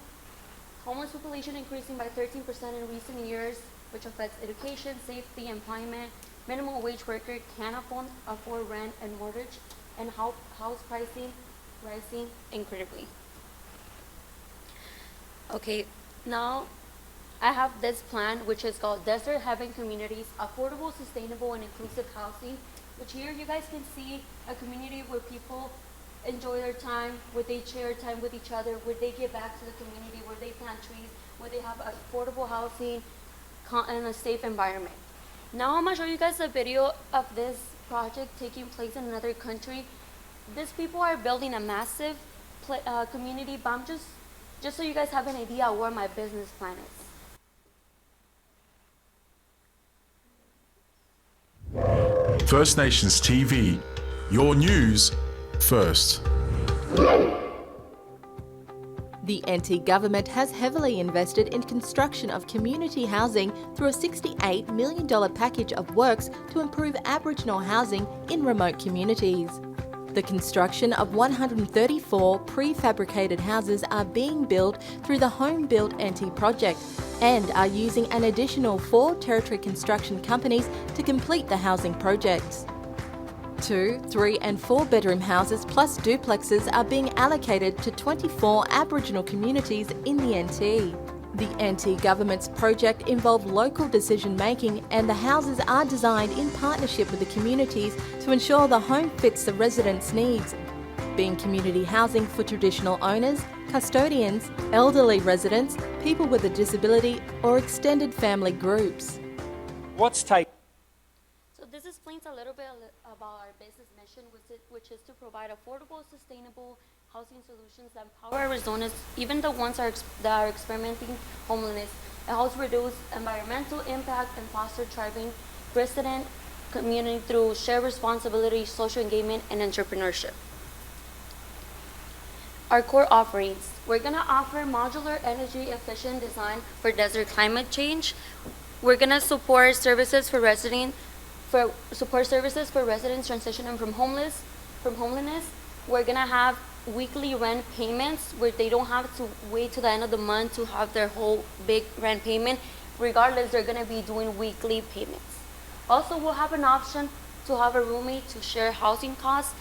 Homeless population increasing by 13% in recent years, which affects education, safety, employment. Minimum wage worker can't afford rent and mortgage, and house pricing rising incredibly. Okay, now I have this plan, which is called Desert Heaven Communities, Affordable, Sustainable, and Inclusive Housing, which here you guys can see a community where people enjoy their time, where they share time with each other, where they give back to the community, where they plant trees, where they have affordable housing and a safe environment. Now I'm going to show you guys a video of this project taking place in another country. These people are building a massive community, but just so you guys have an idea of where my business plan is. First Nations TV, your news first. The NT government has heavily invested in construction of community housing through a $68 million package of works to improve Aboriginal housing in remote communities. The construction of 134 prefabricated houses are being built through the Home Built NT project and are using an additional 4 territory construction companies to complete the housing projects. 2, 3 and 4 bedroom houses plus duplexes are being allocated to 24 Aboriginal communities in the NT. The NT government's project involved local decision making, and the houses are designed in partnership with the communities to ensure the home fits the residents' needs, being community housing for traditional owners, custodians, elderly residents, people with a disability or extended family groups. What's taken? So this explains a little bit about our business mission, which is to provide affordable, sustainable housing solutions that empower Arizonans, even the ones that are experiencing homelessness. It helps reduce environmental impact and foster thriving resident community through shared responsibility, social engagement, and entrepreneurship. Our core offerings. We're going to offer modular energy efficient design for desert climate change. We're going to support services for residents transitioning from homelessness. We're going to have weekly rent payments where they don't have to wait to the end of the month to have their whole big rent payment. Regardless, they're going to be doing weekly payments. Also, we'll have an option to have a roommate to share housing costs.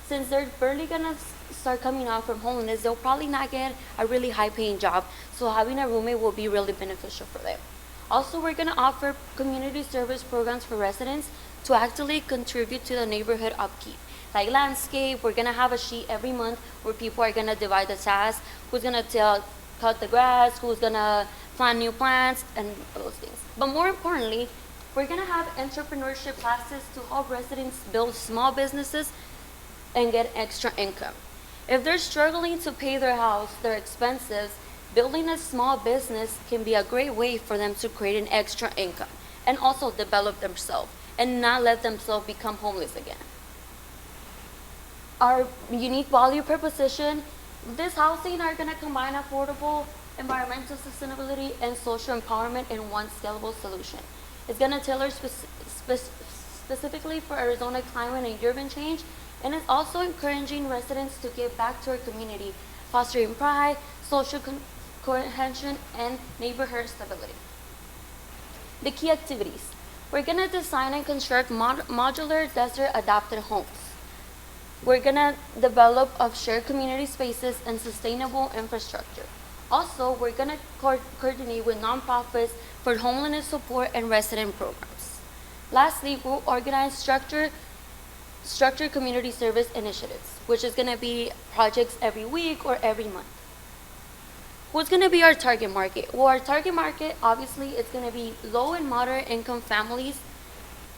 Since they're barely going to start coming out from homelessness, they'll probably not get a really high paying job. So having a roommate will be really beneficial for them. Also, we're going to offer community service programs for residents to actively contribute to the neighborhood upkeep. Like landscape, we're going to have a sheet every month where people are going to divide the tasks, who's going to cut the grass, who's going to plant new plants, and those things. But more importantly, we're going to have entrepreneurship classes to help residents build small businesses and get extra income. If they're struggling to pay their house, their expenses, Building a small business can be a great way for them to create an extra income and also develop themselves and not let themselves become homeless again. Our unique value proposition, this housing are going to combine affordable environmental sustainability and social empowerment in one scalable solution. It's going to tailor specifically for Arizona climate and urban change, and it's also encouraging residents to give back to our community, fostering pride, social cohesion, and neighborhood stability. The key activities. We're going to design and construct modular desert adapted homes. We're going to develop of shared community spaces and sustainable infrastructure. Also, we're going to coordinate with nonprofits for homelessness support and resident programs. Lastly, we'll organize structured community service initiatives, which is going to be projects every week or every month. Who's going to be our target market? Well, our target market, obviously, is going to be low and moderate income families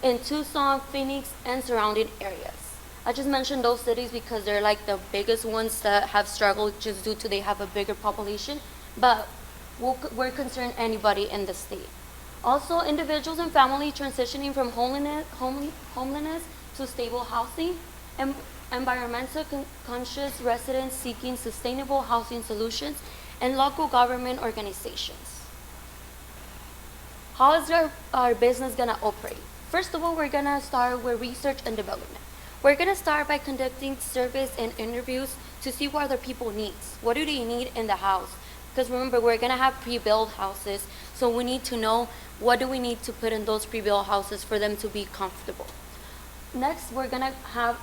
in Tucson, Phoenix, and surrounding areas. I just mentioned those cities because they're like the biggest ones that have struggled just due to they have a bigger population, but we're concerned anybody in the state. Also, individuals and families transitioning from homelessness to stable housing, and environmental conscious residents seeking sustainable housing solutions, and local government organizations. How is our business going to operate? First of all, we're going to start with research and development. We're going to start by conducting surveys and interviews to see what other people need. What do they need in the house? Because remember, we're going to have pre-built houses, so we need to know what do we need to put in those pre-built houses for them to be comfortable. Next, we're going to have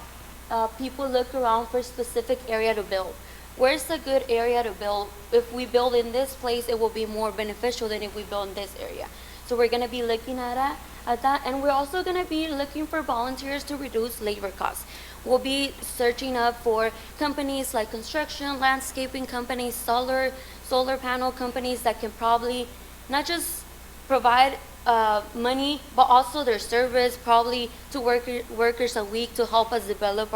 people look around for a specific area to build. Where's a good area to build? If we build in this place, it will be more beneficial than if we build in this area. So we're going to be looking at that, and we're also going to be looking for volunteers to reduce labor costs. We'll be searching up for companies like construction, landscaping companies, solar panel companies that can probably not just provide money, but also their service, probably 2 workers a week to help us develop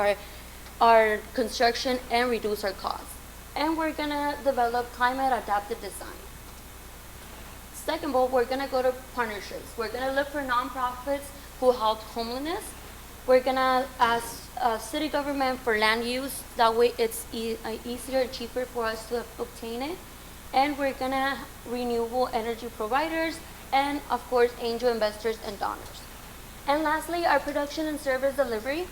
our construction and reduce our costs. And we're going to develop climate adaptive design. Second of all, we're going to go to partnerships. We're going to look for nonprofits who help homelessness. We're going to ask city government for land use. That way it's easier and cheaper for us to obtain it. And we're going to renewable energy providers and, of course, angel investors and donors. And lastly, our production and service delivery.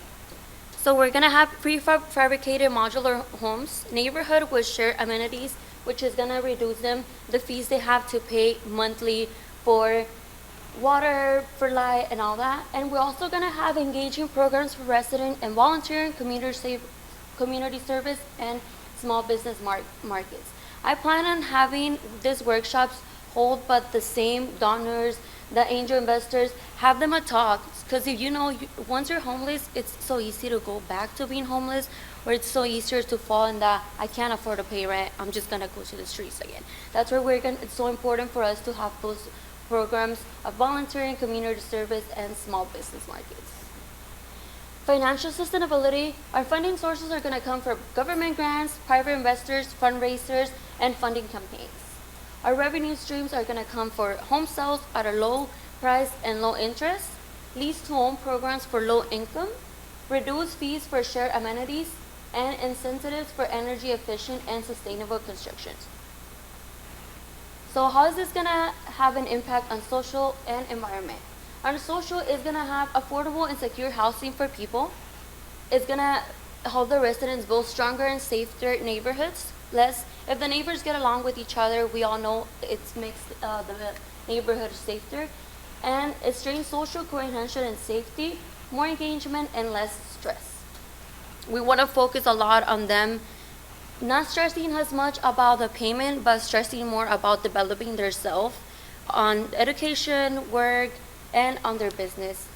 So we're going to have prefabricated modular homes, neighborhood with shared amenities, which is going to reduce the fees they have to pay monthly for water, for light, and all that. And we're also going to have engaging programs for resident and volunteering, community service, and small business markets. I plan on having these workshops hold, but the same donors, the angel investors, have them a talk. Because if you know, once you're homeless, it's so easy to go back to being homeless, or it's so easier to fall in that I can't afford to pay rent, I'm just gonna go to the streets again. That's where it's so important for us to have those programs of volunteering, community service, and small business markets. Financial sustainability, our funding sources are gonna come from government grants, private investors, fundraisers, and funding campaigns. Our revenue streams are gonna come for home sales at a low price and low interest, lease to own programs for low income, reduced fees for shared amenities, and incentives for energy efficient and sustainable constructions. So how is this gonna have an impact on social and environment? On social, it's gonna have affordable and secure housing for people. It's gonna help the residents build stronger and safer neighborhoods. If the neighbors get along with each other, we all know it makes the neighborhood safer. And it strengthens social cohesion and safety, more engagement, and less stress. We want to focus a lot on them not stressing as much about the payment, but stressing more about developing themselves on education, work, and on their business.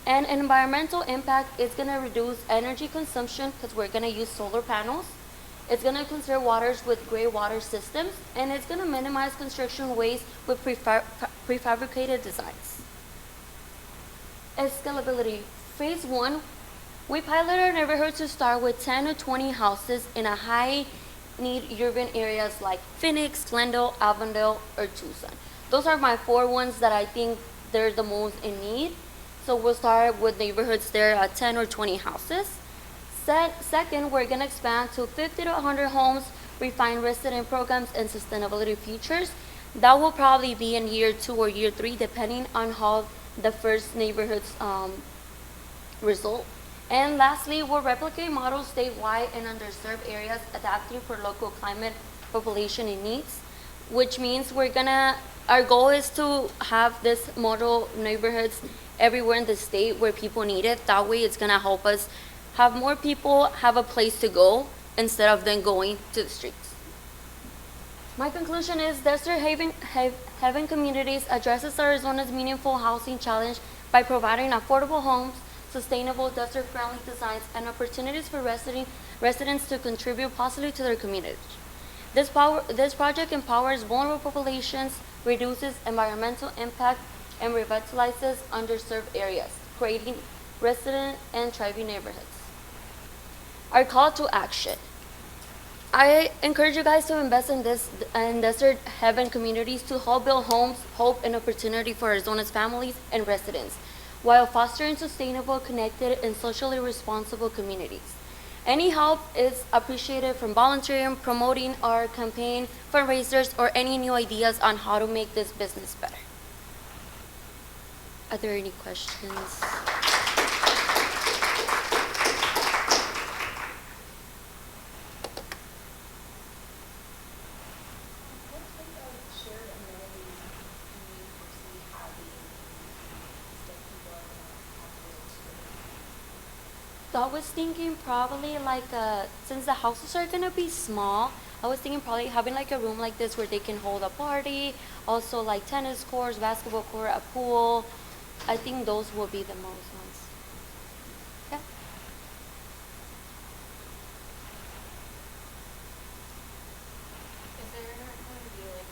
And environmental impact is going to reduce energy consumption because we're going to use solar panels. It's going to conserve waters with gray water systems, and it's going to minimize construction waste with prefabricated designs. And scalability. Phase 1, we piloted our neighborhood to start with 10 to 20 houses in a high need urban areas like Phoenix, Glendale, Avondale, or Tucson. Those are my 4 ones that I think they're the most in need. So we'll start with neighborhoods there at 10 or 20 houses. Second, we're gonna expand to 50 to 100 homes, refine resident programs and sustainability features. That will probably be in year 2 or year 3, depending on how the first neighborhoods result. And lastly, we'll replicate models statewide in underserved areas, adapting for local climate, population, and needs, which means our goal is to have this model neighborhoods everywhere in the state where people need it. That way it's gonna help us have more people have a place to go instead of them going to the streets. My conclusion is Desert Haven Communities addresses Arizona's meaningful housing challenge by providing affordable homes, sustainable desert-friendly designs, and opportunities for residents to contribute positively to their communities. This project empowers vulnerable populations, reduces environmental impact, and revitalizes underserved areas, creating resilient and thriving neighborhoods. Our call to action. I encourage you guys to invest in Desert Haven Communities to help build homes, hope, and opportunity for Arizona's families and residents, while fostering sustainable, connected, and socially responsible communities. Any help is appreciated from volunteering, promoting our campaign, fundraisers, or any new ideas on how to make this business better. Are there any questions? What type of shared amenities do you foresee having that people are gonna have to? So I was thinking probably since the houses are gonna be small, I was thinking probably having like a room like this where they can hold a party, also like tennis courts, basketball court, a pool. I think those will be the most ones. Yeah. Is there not going to be like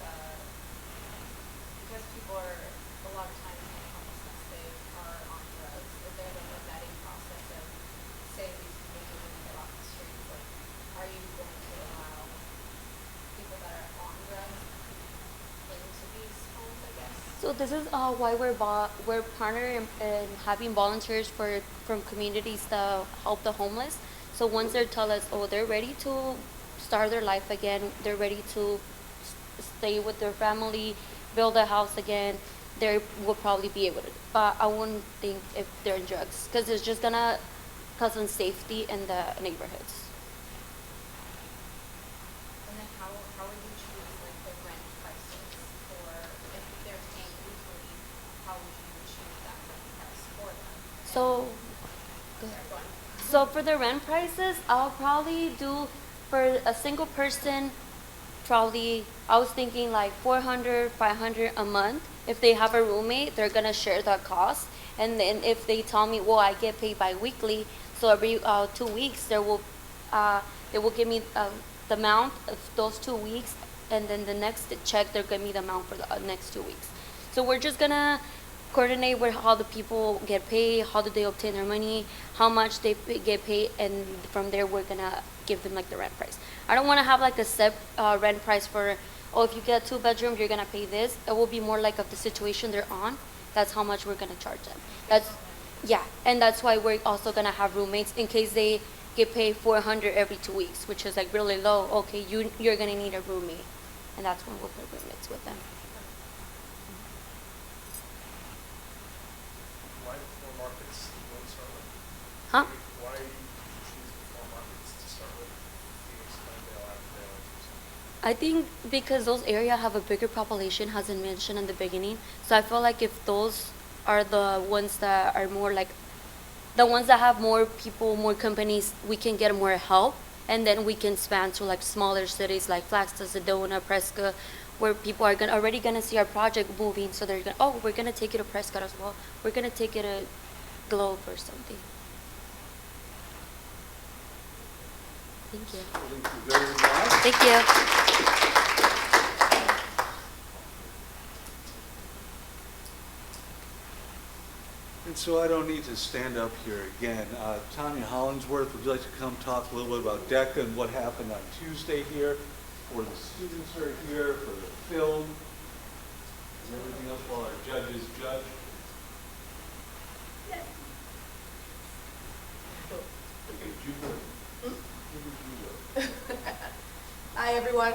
because people are, a lot of times when it comes to they are on drugs, is there like a vetting process of, say these people do when they get off the streets, like, are you going to allow people that are on drugs into these homes, I guess? So this is why we're partnering and having volunteers from communities to help the homeless. So once they tell us, oh, they're ready to start their life again, they're ready to stay with their family, build a house again, they will probably be able to. But I wouldn't think if they're in drugs, because it's just gonna cause unsafety in the neighborhoods. And then how would you choose like the rent prices, or if they're paying weekly, how would you choose that rent price for them? So, Sorry, go on. so for the rent prices, I'll probably do for a single person, probably I was thinking like 400, 500 a month. If they have a roommate, they're gonna share that cost. And then if they tell me, well, I get paid bi-weekly, so every 2 weeks they will give me the amount of those 2 weeks, and then the next check they'll give me the amount for the next 2 weeks. So we're just gonna coordinate with how the people get paid, how do they obtain their money, how much they get paid, and from there we're gonna give them like the rent price. I don't want to have like a set rent price for, oh, if you get a 2-bedroom, you're gonna pay this. It will be more like of the situation they're on. That's how much we're gonna charge them. And that's why we're also gonna have roommates in case they get paid 400 every 2 weeks, which is like really low. Okay, you're gonna need a roommate, and that's when we'll put roommates with them. Why the 4 markets you want to start with? Huh? Why did you choose the 4 markets to start with? Phoenix, Glendale, Avondale, and Tucson? I think because those areas have a bigger population, as I mentioned in the beginning. So I feel like if those are the ones that are more like, the ones that have more people, more companies, we can get more help. And then we can span to like smaller cities like Flagstaff, Sedona, Prescott, where people are already gonna see our project moving. So they're gonna, oh, we're gonna take it to Prescott as well. We're gonna take it to Globe or something. Thank you. Thank you very much. Thank you. And so I don't need to stand up here again. Tanya Hollingsworth, would you like to come talk a little bit about DECA and what happened on Tuesday here, for the students who are here, for the film, and everything else while our judges judge? Okay, Julie. Hi, everyone.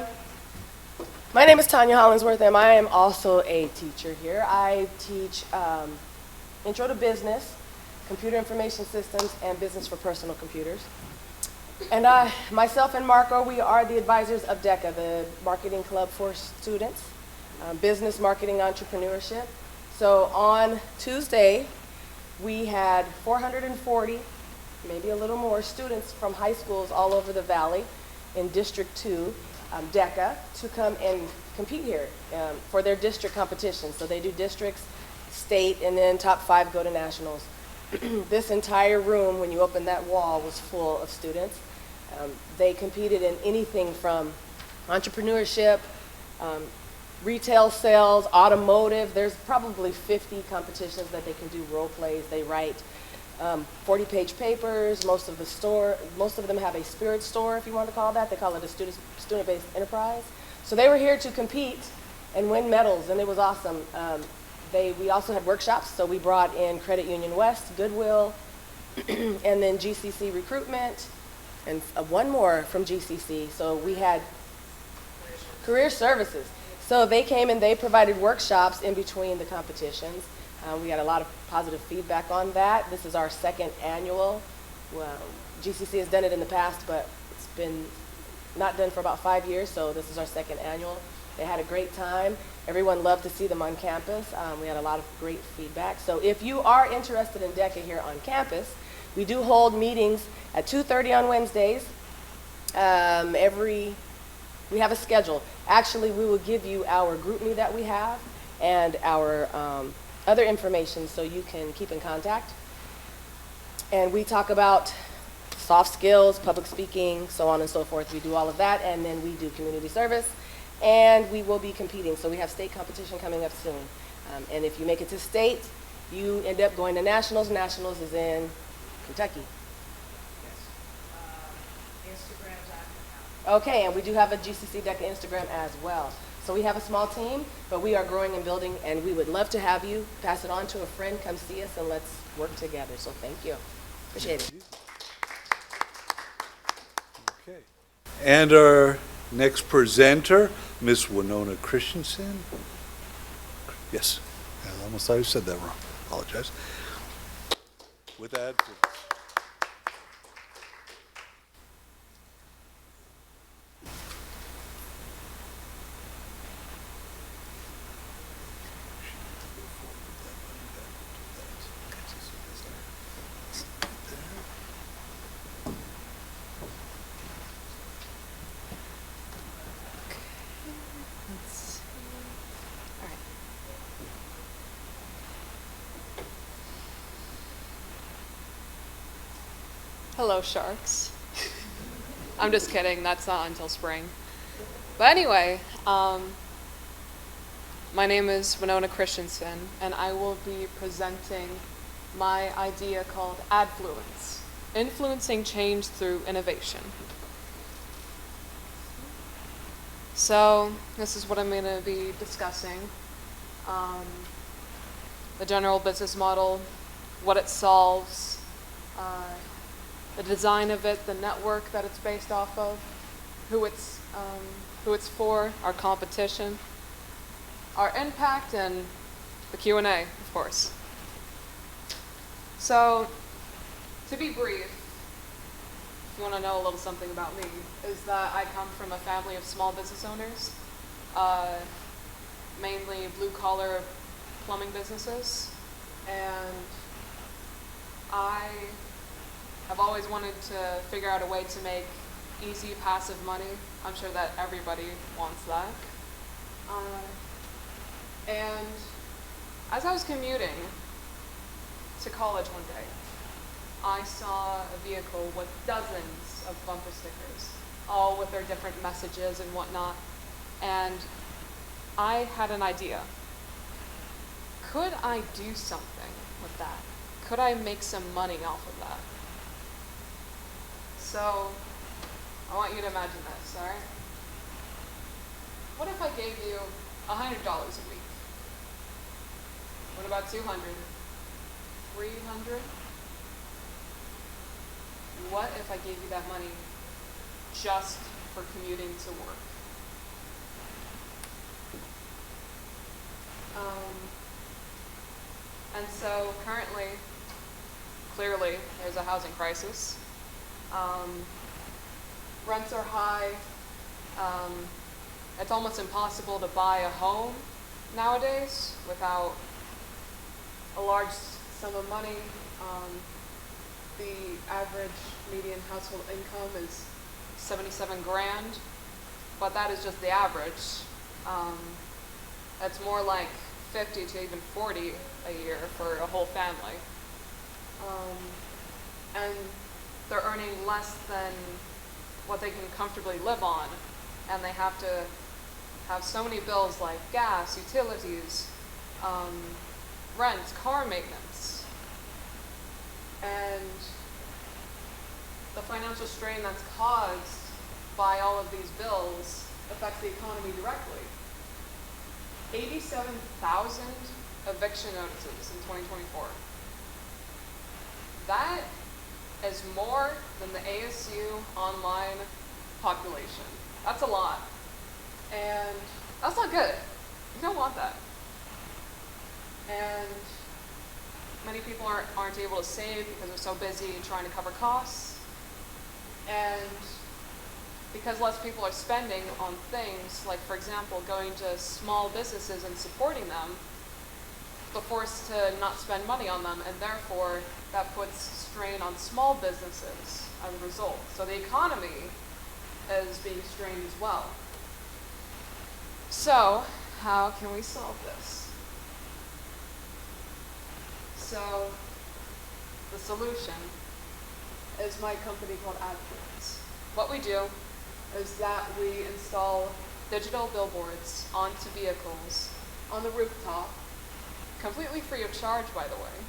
My name is Tanya Hollingsworth, and I am also a teacher here. I teach Intro to Business, Computer Information Systems, and Business for Personal Computers. And myself and Marco, we are the advisors of DECA, the marketing club for students, business, marketing, entrepreneurship. So on Tuesday, we had 440, maybe a little more, students from high schools all over the valley in District 2, DECA, to come and compete here for their district competition. So they do districts, state, and then top 5 go to nationals. This entire room, when you open that wall, was full of students. They competed in anything from entrepreneurship, retail sales, automotive. There's probably 50 competitions that they can do, role plays. They write 40-page papers. Most of them have a spirit store, if you want to call that. They call it a student-based enterprise. So they were here to compete and win medals, and it was awesome. We also had workshops, so we brought in Credit Union West, Goodwill, and then GCC Recruitment, and one more from GCC. So we had Career Services. So they came and they provided workshops in between the competitions. We had a lot of positive feedback on that. This is our second annual. Well, GCC has done it in the past, but it's been not done for about 5 years, so this is our second annual. They had a great time. Everyone loved to see them on campus. We had a lot of great feedback. So if you are interested in DECA here on campus, we do hold meetings at 2:30 on Wednesdays. We have a schedule. Actually, we will give you our group me that we have and our other information so you can keep in contact. And we talk about soft skills, public speaking, so on and so forth. We do all of that, and then we do community service, and we will be competing. So we have state competition coming up soon. And if you make it to state, you end up going to nationals. Nationals is in Kentucky. Instagram's active. Okay, and we do have a GCC DECA Instagram as well. So we have a small team, but we are growing and building, and we would love to have you. Pass it on to a friend, come see us, and let's work together. So thank you. Appreciate it. Okay. And our next presenter, Miss Winona Christensen. Yes, I almost thought I said that wrong. Apologize. With that, Hello, sharks. I'm just kidding, that's not until spring. But anyway, my name is Winona Christensen, and I will be presenting my idea called Adfluence, influencing change through innovation. So, this is what I'm going to be discussing. The general business model, what it solves, the design of it, the network that it's based off of, who it's for, our competition, our impact, and the Q&A, of course. So, to be brief, if you want to know a little something about me, is that I come from a family of small business owners, mainly blue-collar plumbing businesses, and I have always wanted to figure out a way to make easy passive money. I'm sure that everybody wants that. And as I was commuting to college one day, I saw a vehicle with dozens of bumper stickers, all with their different messages and whatnot. And I had an idea. Could I do something with that? could I make some money off of that? So, I want you to imagine this, all right? What if I gave you $100 a week? What about 200? 300? What if I gave you that money just for commuting to work? And so currently, clearly, there's a housing crisis. Rents are high. It's almost impossible to buy a home nowadays without a large sum of money. The average median household income is 77 grand, but that is just the average. It's more like 50 to even 40 a year for a whole family. And they're earning less than what they can comfortably live on, and they have to have so many bills like gas, utilities, rent, car maintenance. And the financial strain that's caused by all of these bills affects the economy directly. 87,000 eviction notices in 2024. That is more than the ASU online population. That's a lot. And that's not good. You don't want that. And many people aren't able to save because they're so busy trying to cover costs. And because less people are spending on things, like for example, going to small businesses and supporting them, they're forced to not spend money on them, and therefore that puts strain on small businesses as a result. So the economy is being strained as well. So how can we solve this? So the solution is my company called Advocates. What we do is that we install digital billboards onto vehicles on the rooftop, completely free of charge, by the way.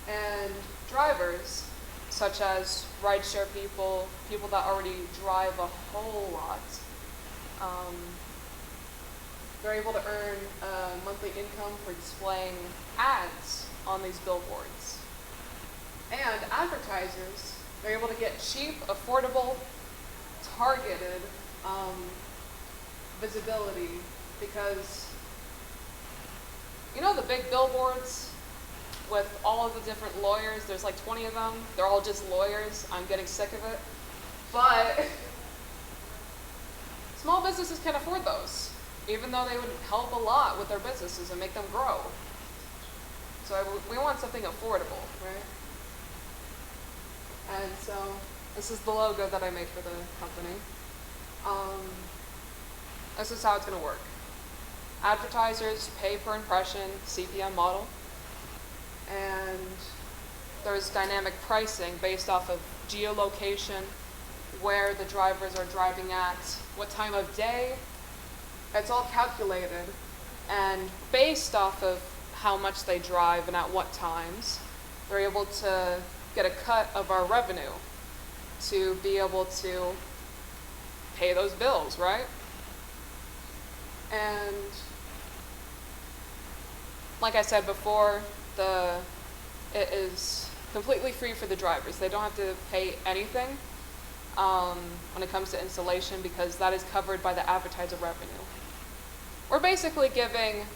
And drivers, such as rideshare people, people that already drive a whole lot, they're able to earn a monthly income for displaying ads on these billboards. And advertisers, they're able to get cheap, affordable, targeted visibility, because you know the big billboards with all of the different lawyers, there's like 20 of them, they're all just lawyers. I'm getting sick of it. But small businesses can afford those, even though they would help a lot with their businesses and make them grow. So we want something affordable, right? And so this is the logo that I made for the company. This is how it's going to work. Advertisers pay per impression, CPM model, and there's dynamic pricing based off of geolocation, where the drivers are driving at, what time of day. It's all calculated, and based off of how much they drive and at what times, they're able to get a cut of our revenue to be able to pay those bills, right? And like I said before, it is completely free for the drivers. They don't have to pay anything when it comes to installation, because that is covered by the advertiser revenue. We're basically giving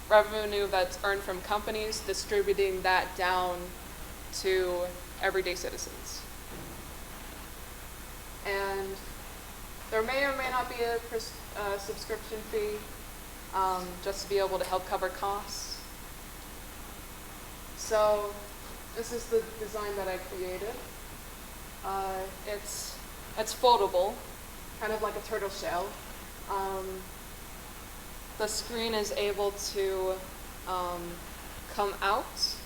revenue that's earned from companies, distributing that down to everyday citizens. And there may or may not be a subscription fee, just to be able to help cover costs. So this is the design that I created. It's foldable, kind of like a turtle shell. The screen is able to come out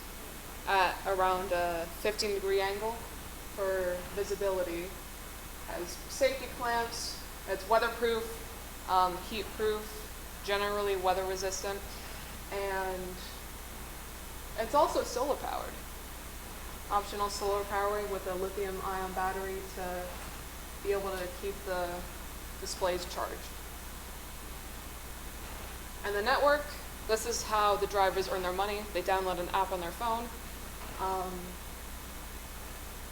at around a 15-degree angle for visibility. Has safety clamps. It's weatherproof, heat-proof, generally weather-resistant, and It's also solar powered. Optional solar powering with a lithium ion battery to be able to keep the displays charged. And the network, this is how the drivers earn their money. They download an app on their phone.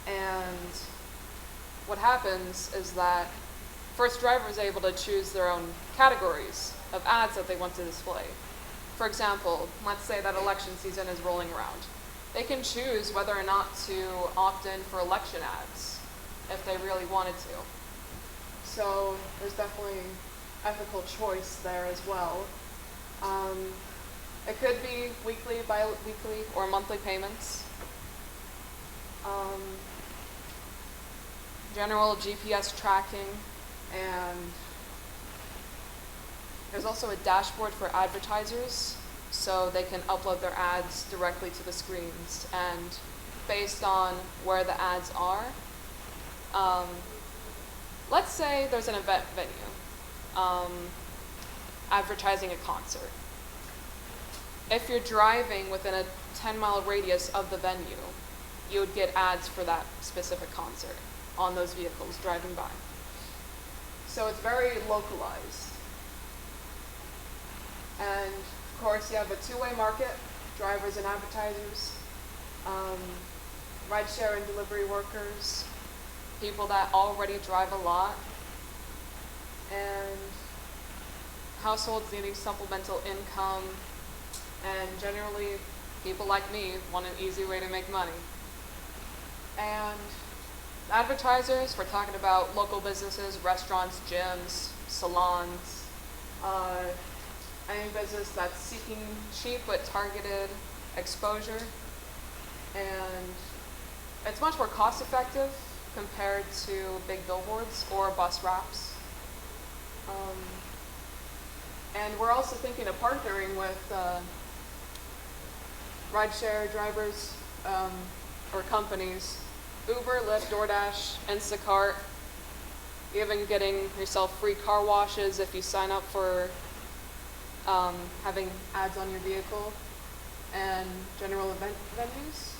And what happens is that first driver is able to choose their own categories of ads that they want to display. For example, let's say that election season is rolling around. They can choose whether or not to opt in for election ads if they really wanted to. So there's definitely ethical choice there as well. It could be weekly, bi-weekly, or monthly payments. General GPS tracking, and there's also a dashboard for advertisers, so they can upload their ads directly to the screens. And based on where the ads are, let's say there's an event venue, advertising a concert. If you're driving within a 10-mile radius of the venue, you would get ads for that specific concert on those vehicles driving by. So it's very localized. And of course you have a two-way market, drivers and advertisers, rideshare and delivery workers, people that already drive a lot, and households needing supplemental income, and generally people like me want an easy way to make money. And advertisers, we're talking about local businesses, restaurants, gyms, salons, any business that's seeking cheap but targeted exposure. And it's much more cost effective compared to big billboards or bus wraps. And we're also thinking of partnering with rideshare drivers or companies, Uber, Lyft, DoorDash, Instacart, even getting yourself free car washes if you sign up for having ads on your vehicle, and general event venues.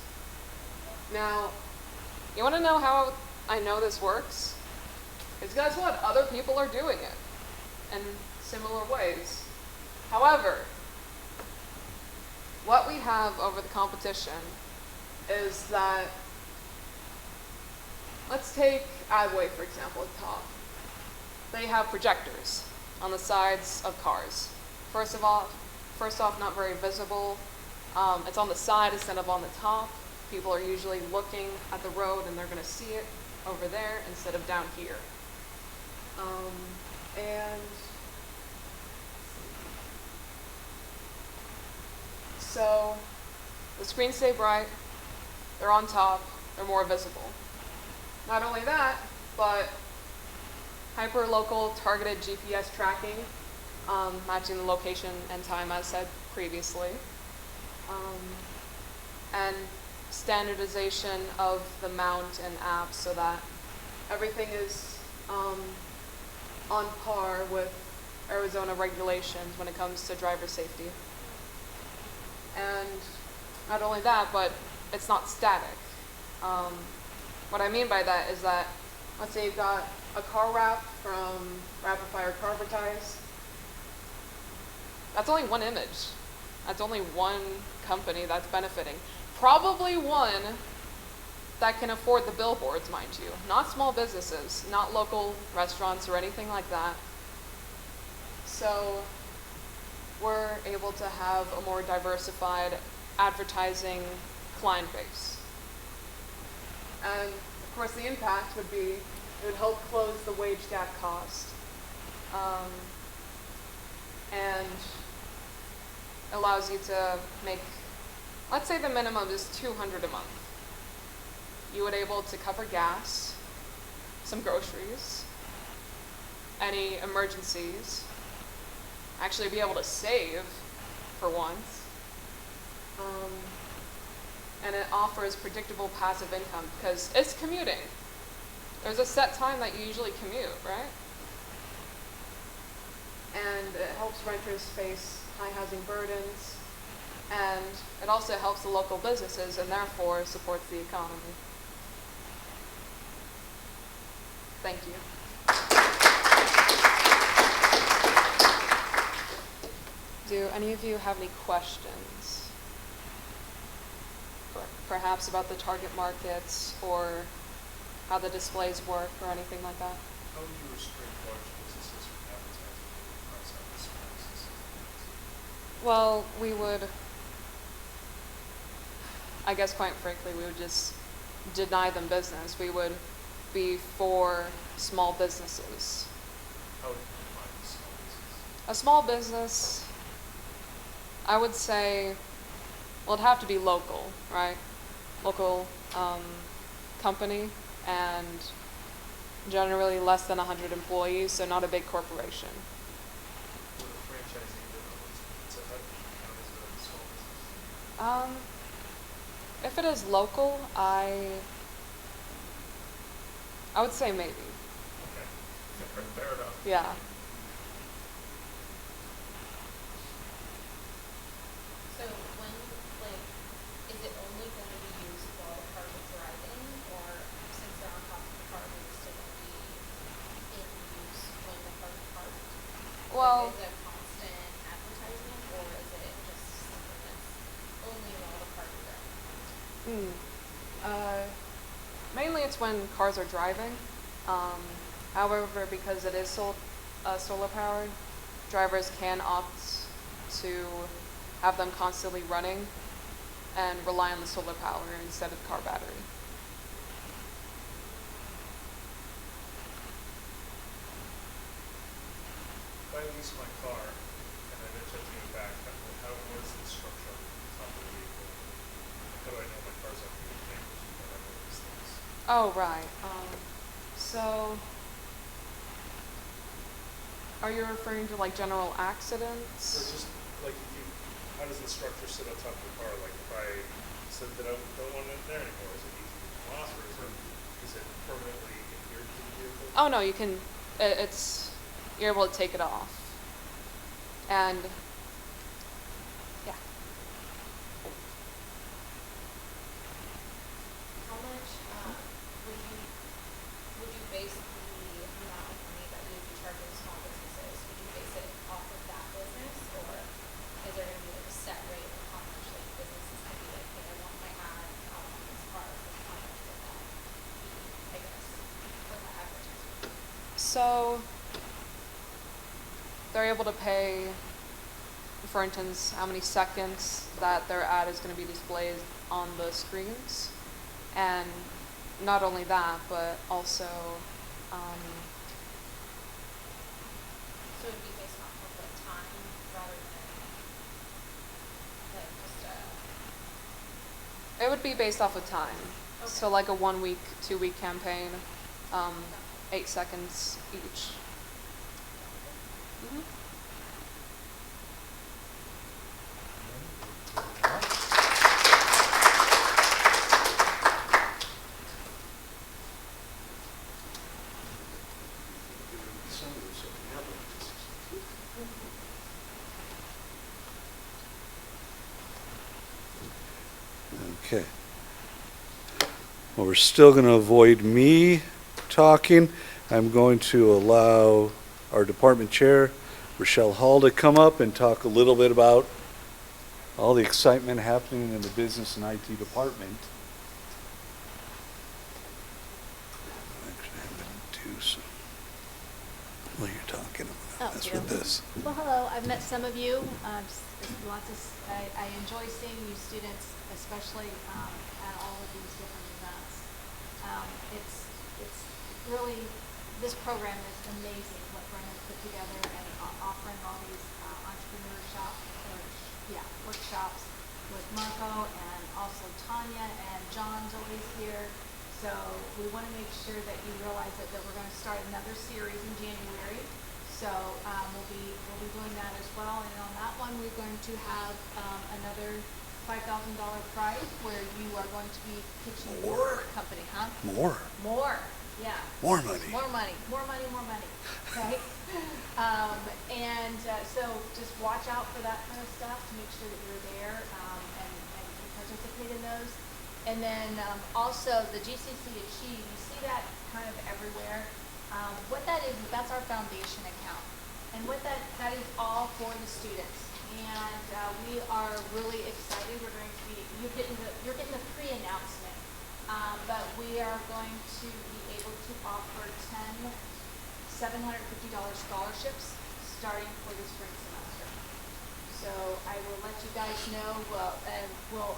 Now, you want to know how I know this works? Because guess what? Other people are doing it in similar ways. However, what we have over the competition is that, let's take Adway, for example, at the top. They have projectors on the sides of cars. First off, not very visible. It's on the side instead of on the top. People are usually looking at the road and they're going to see it over there instead of down here. And so the screens stay bright, they're on top, they're more visible. Not only that, but hyper-local targeted GPS tracking, matching the location and time as said previously, and standardization of the mount and app so that everything is on par with Arizona regulations when it comes to driver safety. And not only that, but it's not static. What I mean by that is that, let's say you've got a car wrap from Rapid Fire Carvertise. That's only one image. That's only one company that's benefiting. Probably one that can afford the billboards, mind you. Not small businesses, not local restaurants or anything like that. So we're able to have a more diversified advertising client base. And of course the impact would be, it would help close the wage gap cost, and allows you to make, let's say the minimum is $200 a month. You would able to cover gas, some groceries, any emergencies, actually be able to save for once. And it offers predictable passive income because it's commuting. There's a set time that you usually commute, right? And it helps renters face high housing burdens. and it also helps the local businesses and therefore supports the economy. Thank you. Do any of you have any questions? Perhaps about the target markets or how the displays work or anything like that? How would you restrict large businesses from advertising outside the spaces? Well, we would, I guess quite frankly, we would just deny them business. We would be for small businesses. How would you define a small business? A small business, I would say, well, it'd have to be local, right? Local company, and generally less than 100 employees, so not a big corporation. Would a franchisee that owns Pizza Hut count as a small business? If it is local, I would say maybe. Okay, fair enough. Yeah. So when, like, is it only going to be used while the cars are driving, or since they're on top of the car, are they still going to be in use when the cars are parked? Well, Like, is it constant advertisement, or is it just something that's only while the cars are driving? Mainly it's when cars are driving. However, because it is solar powered, drivers can opt to have them constantly running and rely on the solar power instead of the car battery. If I lease my car and I eventually take it back, what is the structure on the top of the vehicle? How do I know my car's up to the damage or whatever these things? Oh, right. So, are you referring to like general Or accidents? just like how does the structure sit on top of the car? Like if I said that I don't want it there anymore, is it easy to come off, or is it permanently adhered to the vehicle? Oh no, you can. You're able to take it off. And yeah. How much would you base the amount of money that you would be charging small businesses? Would you base it off of that business, or is there going to be like a set rate of how much like businesses can be like, hey, I want my ad out on this car, so how much would that be, I guess, for that advertisement? So they're able to pay, for instance, how many seconds that their ad is going to be displayed on the screens. And not only that, but also, So it'd be based off of like time rather than like just it would be based off of time. Okay. So like a 1 week, 2 week campaign, 8 seconds each. Mhm. Okay. Well, we're still going to avoid me talking. I'm going to allow our department chair, Rochelle Hall, to come up and talk a little bit about all the excitement happening in the business and IT department. Actually, I'm going to do some while you're talking. I'm going to mess with this. Well, hello. I've met some of you. I enjoy seeing you students, especially at all of these different events. It's really, this program is amazing what Brenna's put together and offering all these workshops with Marco and also Tanya, and John's always here. So we want to make sure that you realize that we're going to start another series in January. So we'll be doing that as well. And on that one, we're going to have another $5,000 prize where you are going to be pitching your company, huh? More. More, yeah. More money. More money, more money, more money. Okay. So just watch out for that kind of stuff to make sure that you're there and you participate in those. And then also the GCC Achieve, you see that kind of everywhere. What that is that's our foundation account. And what that is all for the students. And we are really excited. We're going to be, you're getting the pre-announcement. But we are going to be able to offer 10 $750 scholarships starting for the spring semester. So I will let you guys know, and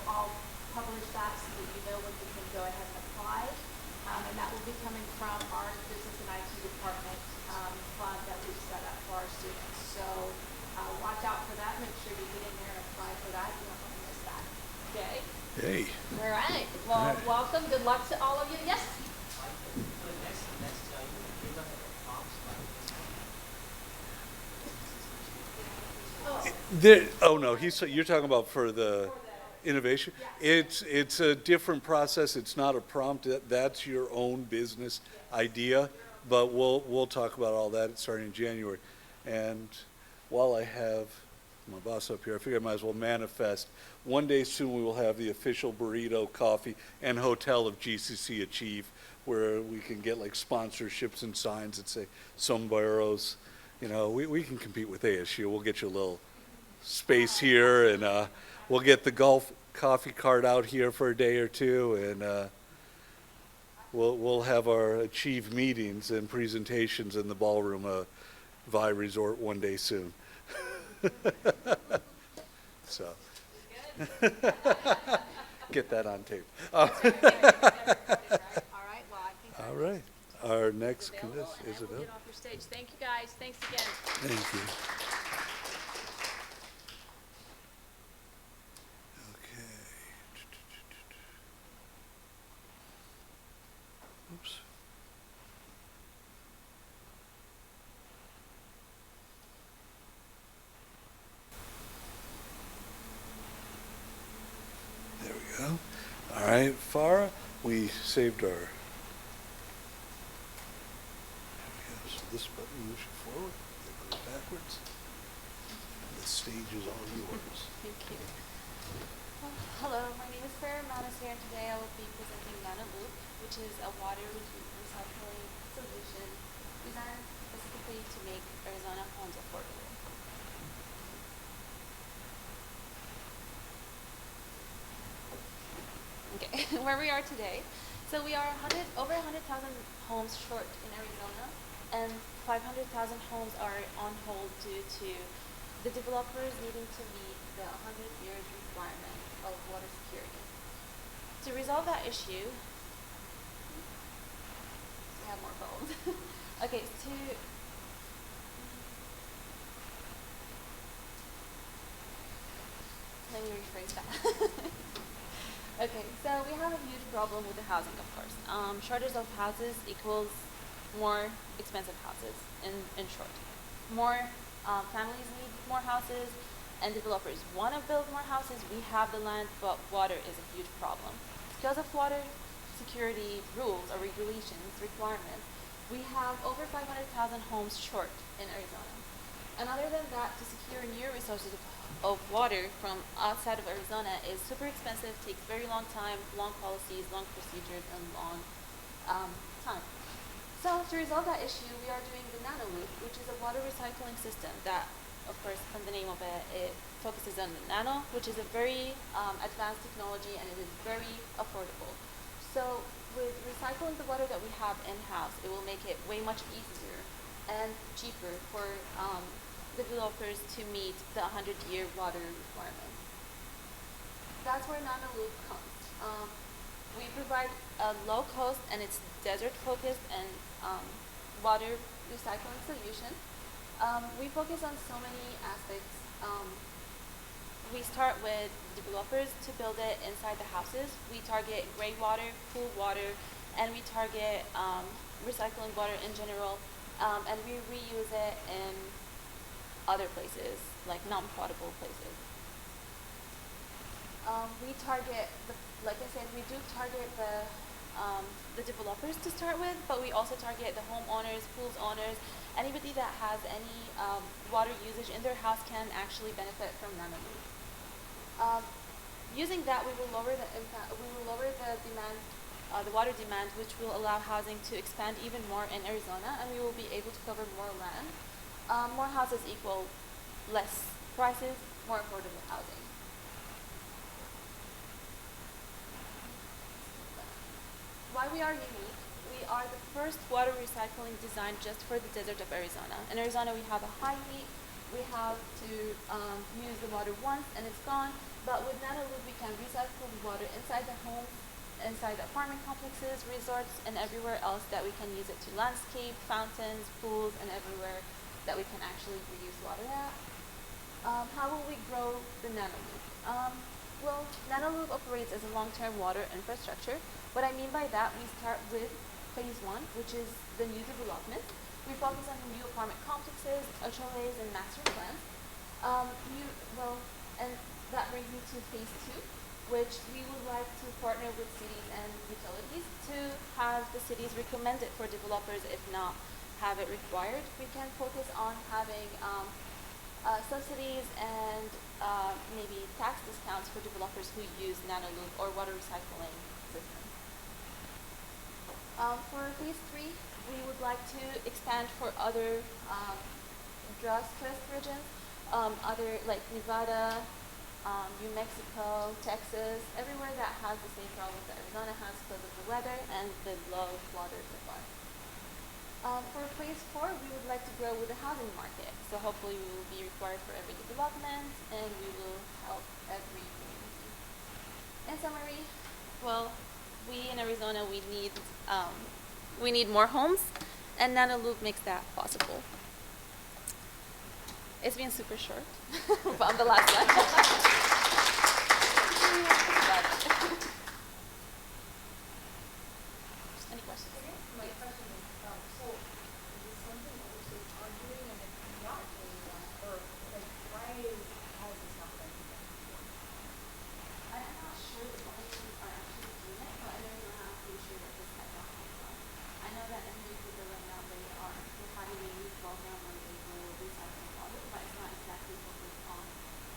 I'll publish that so that you know when you can go ahead and apply. And that will be coming from our business and IT department fund that we've set up for our students. So watch out for that. Make sure you get in there and apply for that. You don't want to miss that. Okay? Hey. All right. Well, welcome. Good luck to all of you. Yes? You're talking about for the innovation? It's a different process. It's not a prompt. That's your own business idea, but we'll talk about all that starting in January. And while I have my boss up here, I figure I might as well manifest. One day soon we will have the official burrito, coffee, and hotel of GCC Achieve, where we can get like sponsorships and signs that say sombreros. You know, we can compete with ASU. We'll get you a little space here, and we'll get the golf coffee cart out here for a day or two, and we'll have our Achieve meetings and presentations in the ballroom of Vi Resort one day soon. So get that on tape. All right. Well, I think All right. Our next contestant is we'll available. get off your stage. Thank you, guys. Thanks again. Thank you. Okay. Oops. There we go. All right, Farah, we saved our. There we go. So this button moves you forward, that goes backwards. The stage is all yours. Thank you. Hello, my name is Farah Manis here, and today I will be presenting NanoLoop, which is a water recycling solution designed specifically to make Arizona homes affordable. Okay, where we are today. So we are over 100,000 homes short in Arizona, and 500,000 homes are on hold due to the developers needing to meet the 100 years requirement of water security. To resolve that issue, we have more phones. Okay, let me rephrase that. Okay, so we have a huge problem with the housing, of course. Shortage of houses equals more expensive houses, in short. More families need more houses, and developers want to build more houses. We have the land, but water is a huge problem. Because of water security rules or regulations, requirements, we have over 500,000 homes short in Arizona. And other than that, to secure new resources of water from outside of Arizona is super expensive, takes very long time, long policies, long procedures, and long time. So to resolve that issue, we are doing the NanoLoop, which is a water recycling system that, of course, from the name of it, it focuses on the nano, which is a very advanced technology, and it is very affordable. So with recycling the water that we have in-house, it will make it way much easier and cheaper for developers to meet the 100-year water requirement. That's where NanoLoop comes. We provide a low cost, and it's desert focused, and water recycling solution. We focus on so many aspects. We start with developers to build it inside the houses. We target gray water, pool water, and we target recycling water in general, and we reuse it in other places, like non-potable places. We target, like I said, we do target the the developers to start with, but we also target the homeowners, pools owners, anybody that has any water usage in their house can actually benefit from NanoLoop. Using that, we will lower the impact. We will lower the demand, the water demand, which will allow housing to expand even more in Arizona, and we will be able to cover more land. More houses equal less prices, more affordable housing. Why we are unique? We are the first water recycling designed just for the desert of Arizona. In Arizona, we have a high heat. We have to use the water once and it's gone. But with NanoLoop, we can recycle the water inside the homes, inside the apartment complexes, resorts, and everywhere else that we can use it to landscape, fountains, pools, and everywhere that we can actually reuse water at. How will we grow the NanoLoop? Well, NanoLoop operates as a long-term water infrastructure. What I mean by that, we start with phase 1, which is the new development. We focus on new apartment complexes, HOAs, and master plans. And that brings me to phase 2, which we would like to partner with cities and utilities to have the cities recommend it for developers, if not have it required. We can focus on having subsidies and maybe tax discounts for developers who use NanoLoop or water recycling systems. For phase 3, we would like to expand for other drought stressed regions, other like Nevada, New Mexico, Texas, everywhere that has the same problems that Arizona has because of the weather and the low water supply. For phase 4, we would like to grow with the housing market. So hopefully we will be required for every development and we will help every community. In summary, well, we in Arizona, we need more homes, and NanoLoop makes that possible. It's been super short, but on the last slide. Any questions? My question is, so is this something that we are doing and it's not doing that, or like why has this not been done before? I'm not sure the politicians are actually doing it, but in Arizona, I'm pretty sure that this has not come from. I know that in Mexico right now they're having a new program where they will recycle water, but it's not exactly focused on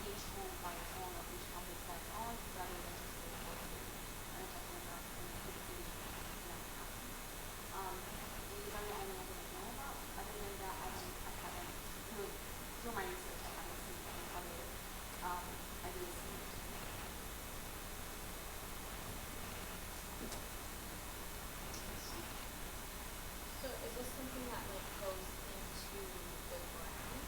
each home by its own or each complex by its own, rather than just the policy. I'm talking about in the city not happening. These are the only ones that I know about. Other than that, I haven't, through my research, I haven't seen any other ideas. So is this something that like goes into the ground,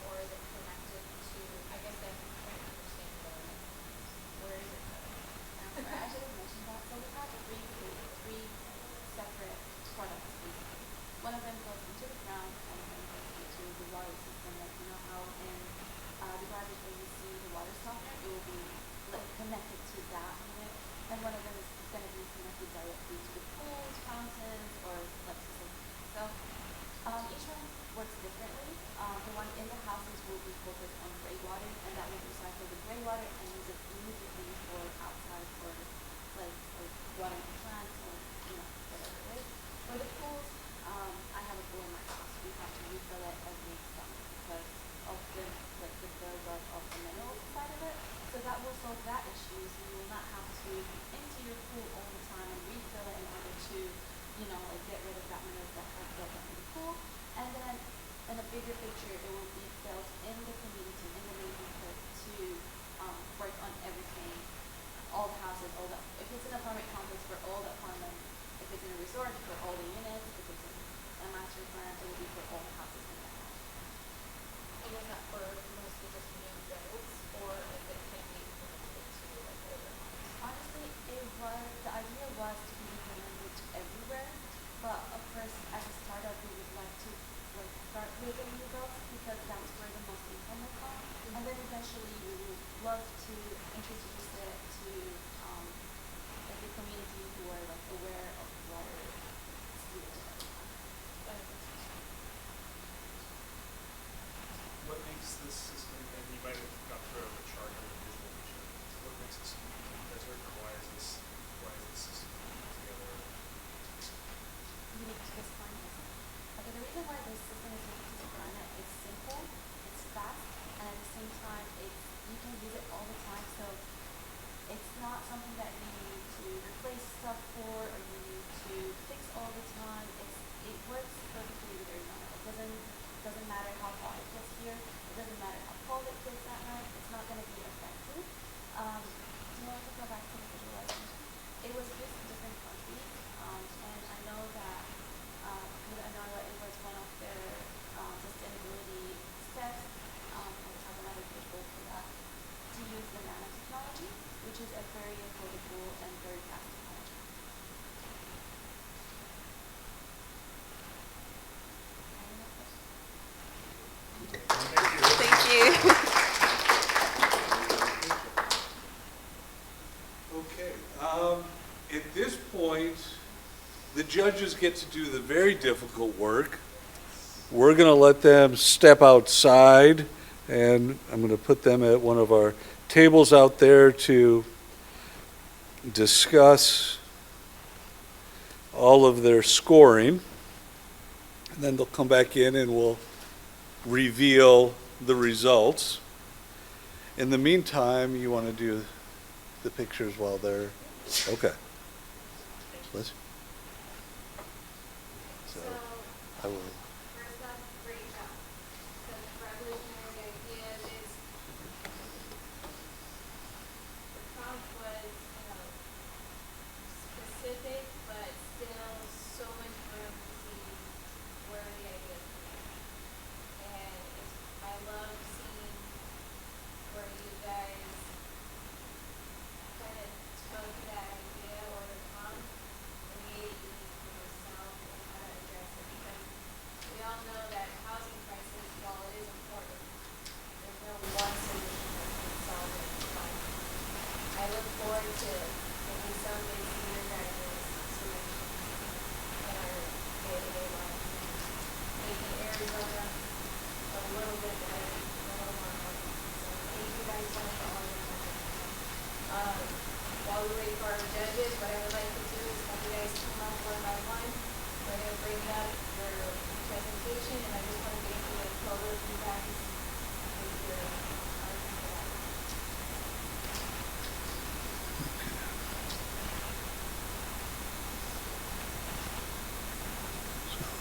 or is it connected to? I guess I'm trying to understand where is it going? I should have mentioned that. So we have three separate products basically. One of them goes into the ground, one of them goes into the water system. Like you know how in the garbage where you see the water softener, it will be like connected to that unit, and one of them is going to be connected directly to the pools, fountains, or like specific. So each one works differently. The one in the houses will be focused on gray water, and that will recycle the gray water and use it immediately for outside for like watering plants or whatever it is. For the pools, I have a pool in my house. We have to refill it every summer because of the buildup of the minerals inside of it. So that will solve that issue. So you will not have to empty your pool all the time and refill it in order to, get rid of that minerals that have built up in the pool. And then in a bigger picture, it will be built in the community, in the neighborhood to work on everything, all the houses, if it's an apartment complex for all the apartments, if it's in a resort for all the units, if it's in a master plan, it will be for all the houses in that house. And is that for mostly just new builds, or is it can be implemented to like older homes? Honestly, the idea was to be implemented everywhere, but of course, as a startup, we would like to start with the new builds because that's where the most income will come, and then eventually we would love to introduce it to the community who are aware of water stewardship. What makes this system, and you might have gone through a chart or a visualization, what makes this unique in the desert, or why is this, why At this point, the judges get to do the very difficult work. We're going to let them step outside, and I'm going to put them at one of our tables out there to discuss all of their scoring. And then they'll come back in and we'll reveal the results. In the meantime, you want to do the pictures while they're, okay. Liz? So, I will. First off, great job. So the revolutionary idea is, the prompt was, specific, but still so much room to see where the idea is coming from. And I love seeing where you guys kind of took that idea or the prompt and made it unique for yourself and how to address it. Because we all know that housing crisis, while it is important, there's no one solution that can solve it. But I look forward to maybe someday see your guys' solutions in our day-to-day life. Making Arizona a little bit better, a little more healthy. So thank you guys so much for all your time. While we wait for our judges, what I would like to do is have you guys come up one by one. We're going to bring up your presentation, and I just want to get you a photo of you guys with your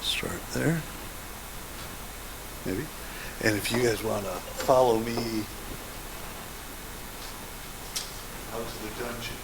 Start there, maybe. And if you guys want to follow me out to the dungeon.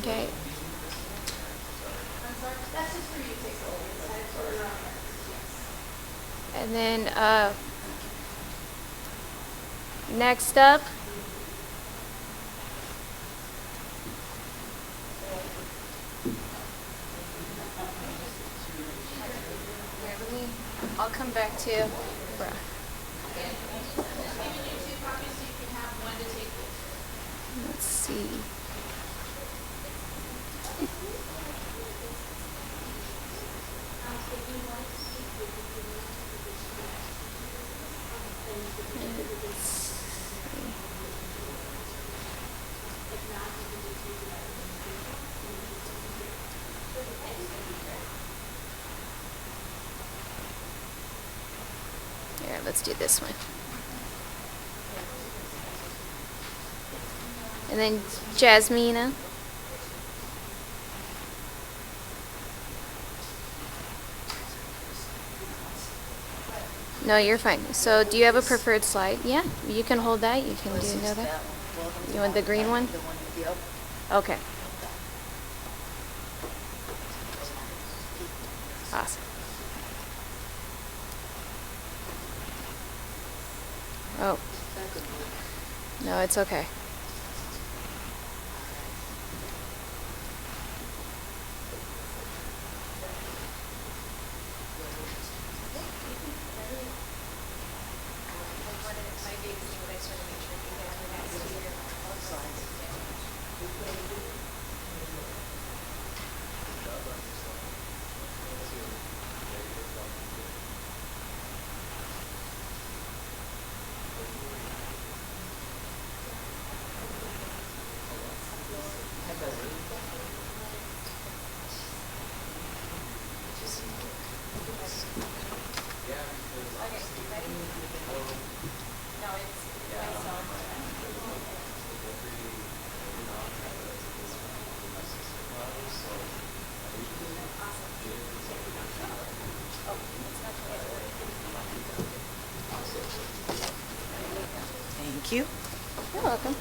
Okay. That's just for you to take over. And then next up, I'll come back to you. Let's see. let's do this one. And then Jasmina. No, you're fine. So do you have a preferred slide? Yeah, you can hold that. You can do another. You want the green one? Okay. Awesome. Oh. No, it's okay. Thank you. You're welcome.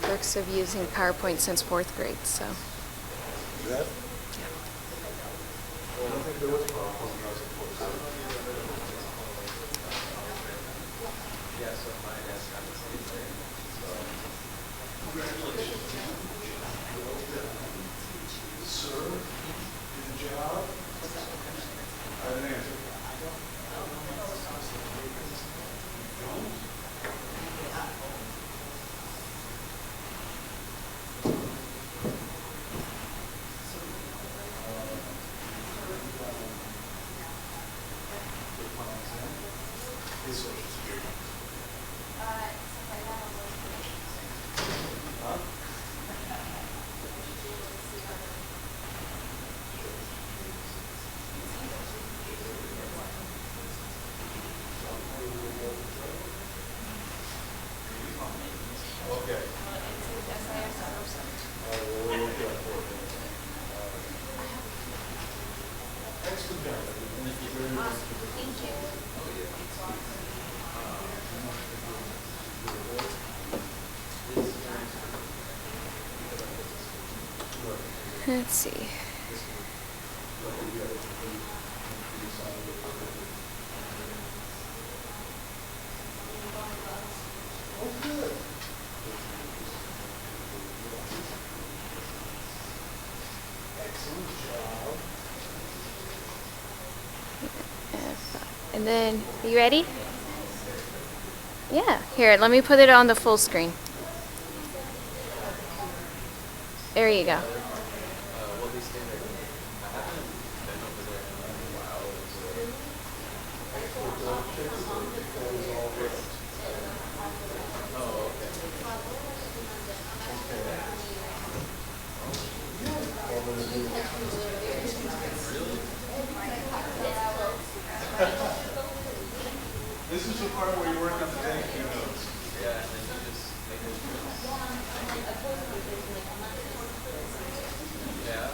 Perks of using PowerPoint since 4th grade, so. Let's see. And then, are you ready? Yeah. Here, let me put it on the full screen. There you go. This is the part where you work on the thank you notes. Yeah, and then you just make it. Yeah.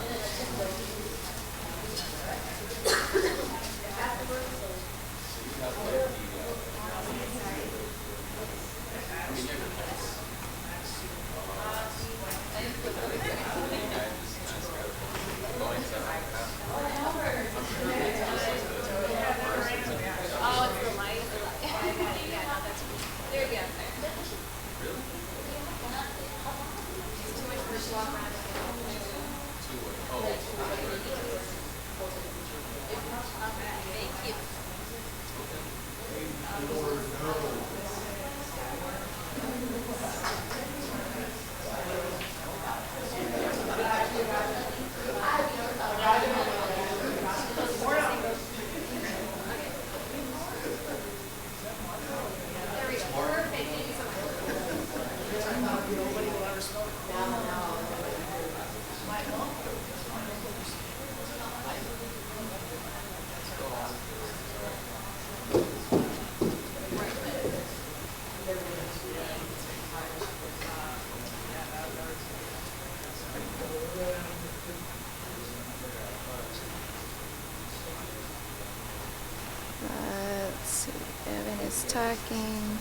was talking.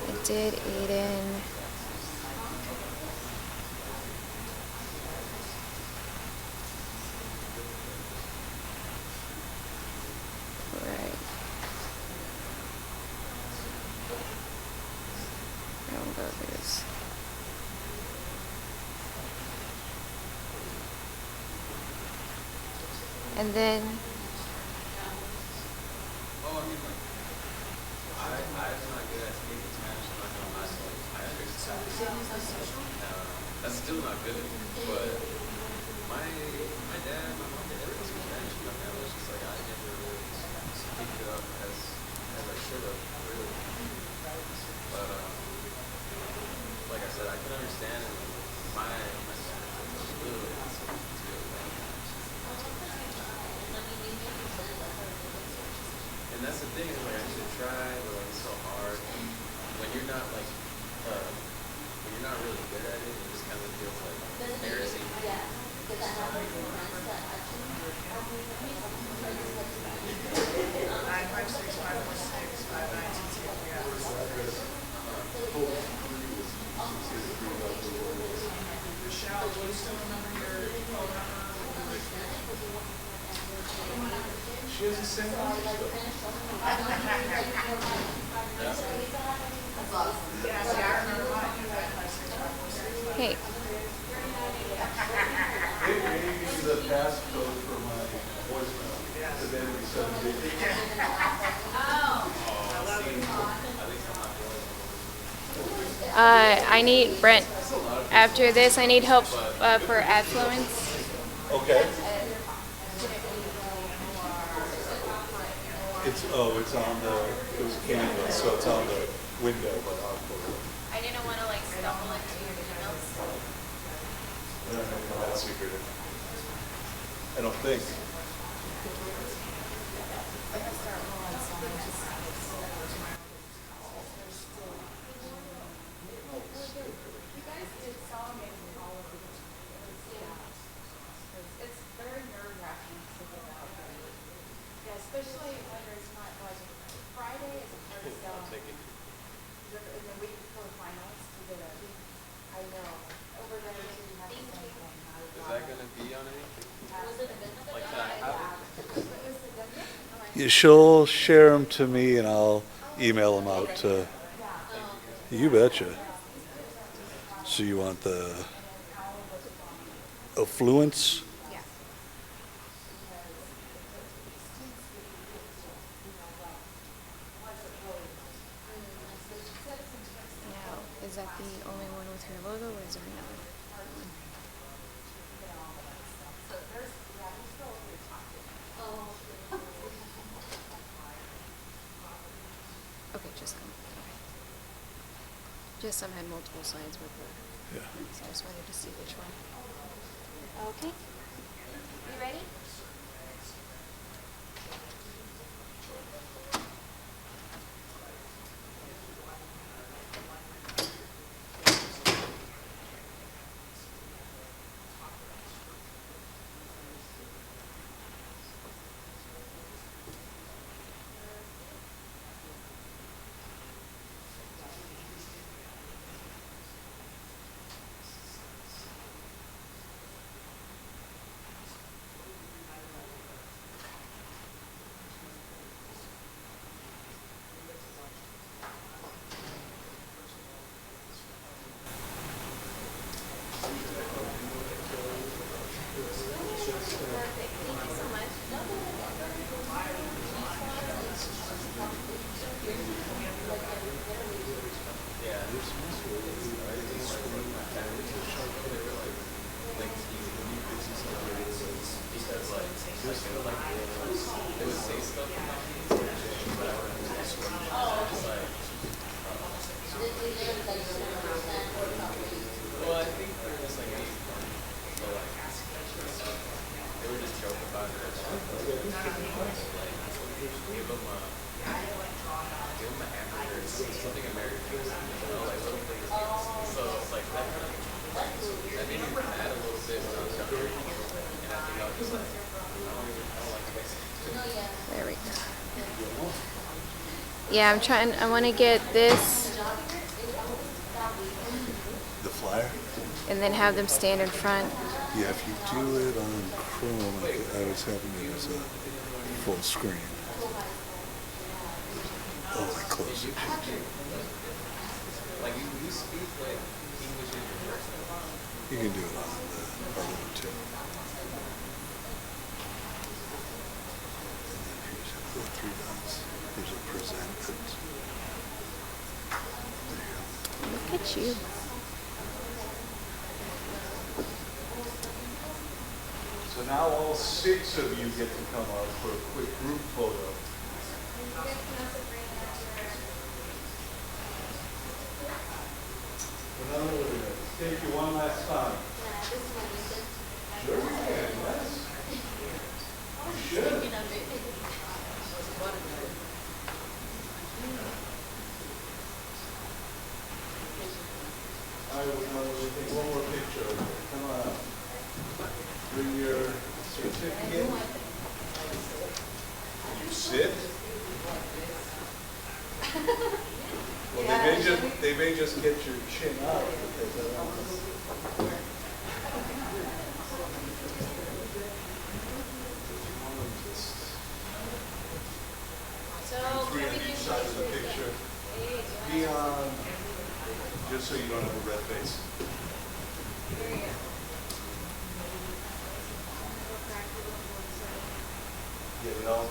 I did Aiden. Right. I won't go through this. And then That's still not good, but my dad, my mom, everyone speaks Spanish in my family. It's just like I never really picked it up as I should have, really. But like I said, I can understand my Spanish is a little bit too. And that's the thing, is like I should try, but like it's so hard. When you're not like when you're not really good at it, it just kind of feels like embarrassing. Michelle, do you still remember your phone number? She has a SIM card. Yeah, see, I remember mine. hey, Maybe use a passcode for my voicemail. So then we I need Brent. After this, I need help for affluence. Okay. It's on it was canvas, so it's on the window, but I'll put it. I didn't want to like stumble into your emails. That's secret. I don't think. It's very nerve-wracking to get out there. Yeah, especially when it's not like Friday is a hard sell. In the week before finals to get a, I know, over there too, you have the same thing. Is that gonna be on anything? Like, can I have it? Yeah, she'll share them to me, and I'll email them out to. You betcha. So you want the affluence? Now, is that the only one with her logo, or is there another one? Okay, just some. Just some had multiple sides with the. Yeah. So I just wanted to see which one. Okay. You ready? Yeah, I'm trying. I want to get this The flyer? and then have them stand in front. Yeah, if you do it on Chrome, I was having it as a full screen. Oh, I closed it. Like you speak like English is your first language. You can do it on the other one too. And then here's the three dots. There's a present. There you go. Look at you. So now all 6 of you get to come out for a quick group photo. But I'm going to take you one last time. Sure you can, yes. You should. I will now take one more picture of you. Come on up. Bring your certificate. You sit. Well, they may just get your chin up because I don't know. Three on each side of the picture. Be on, just so you don't have a red face. Get it all?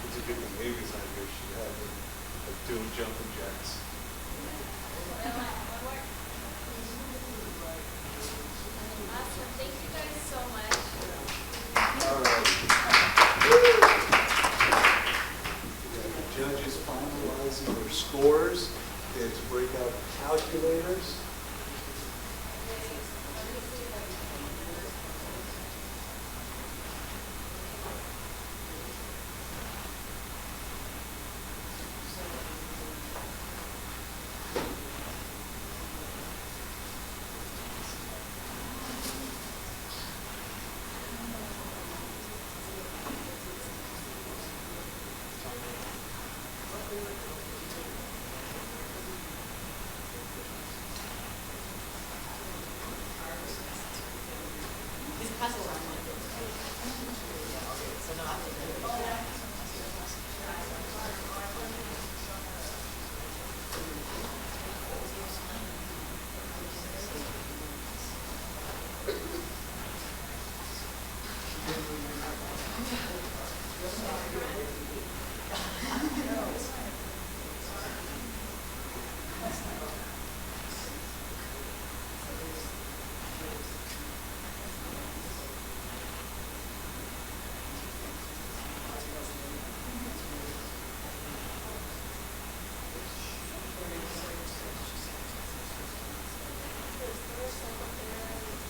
It's a good thing Amy's not here. She had like doing jumping jacks. Awesome. Thank you guys so much. All right. The judges finalizing their scores. It's breakout calculators.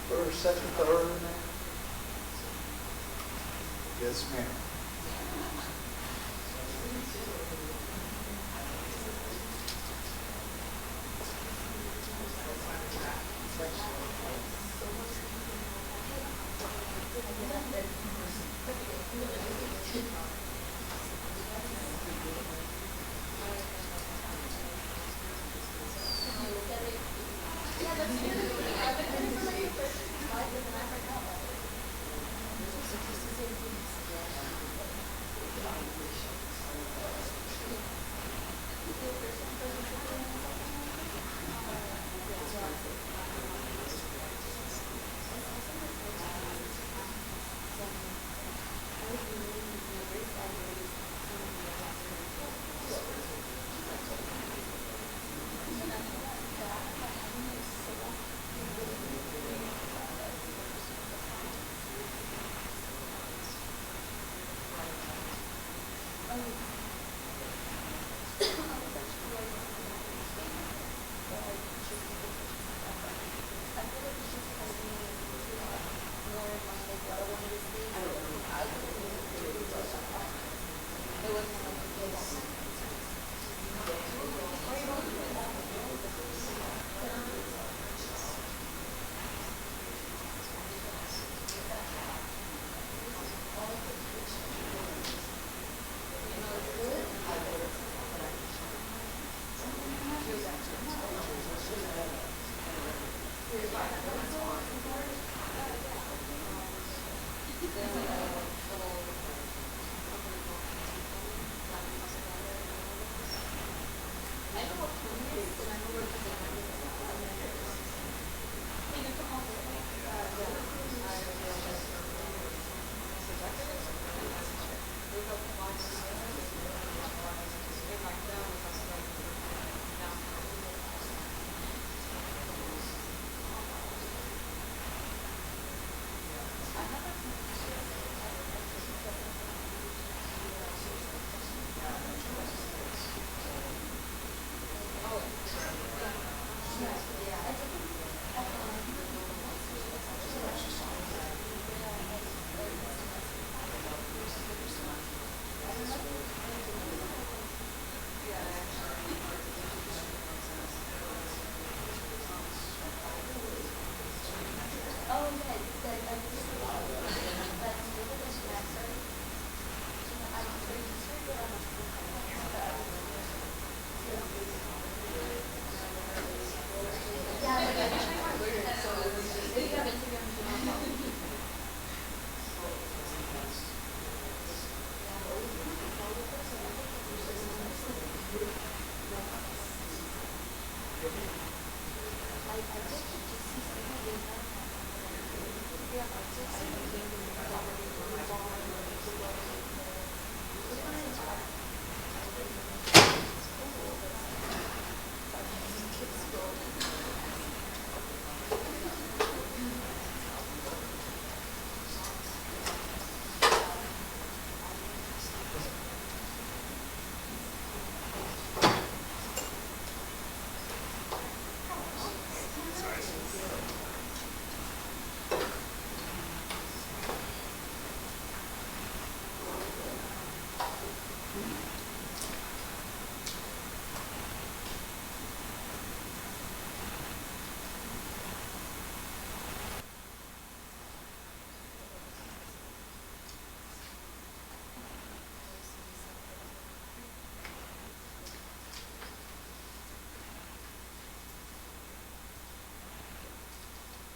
First, second, third. Yes, ma'am.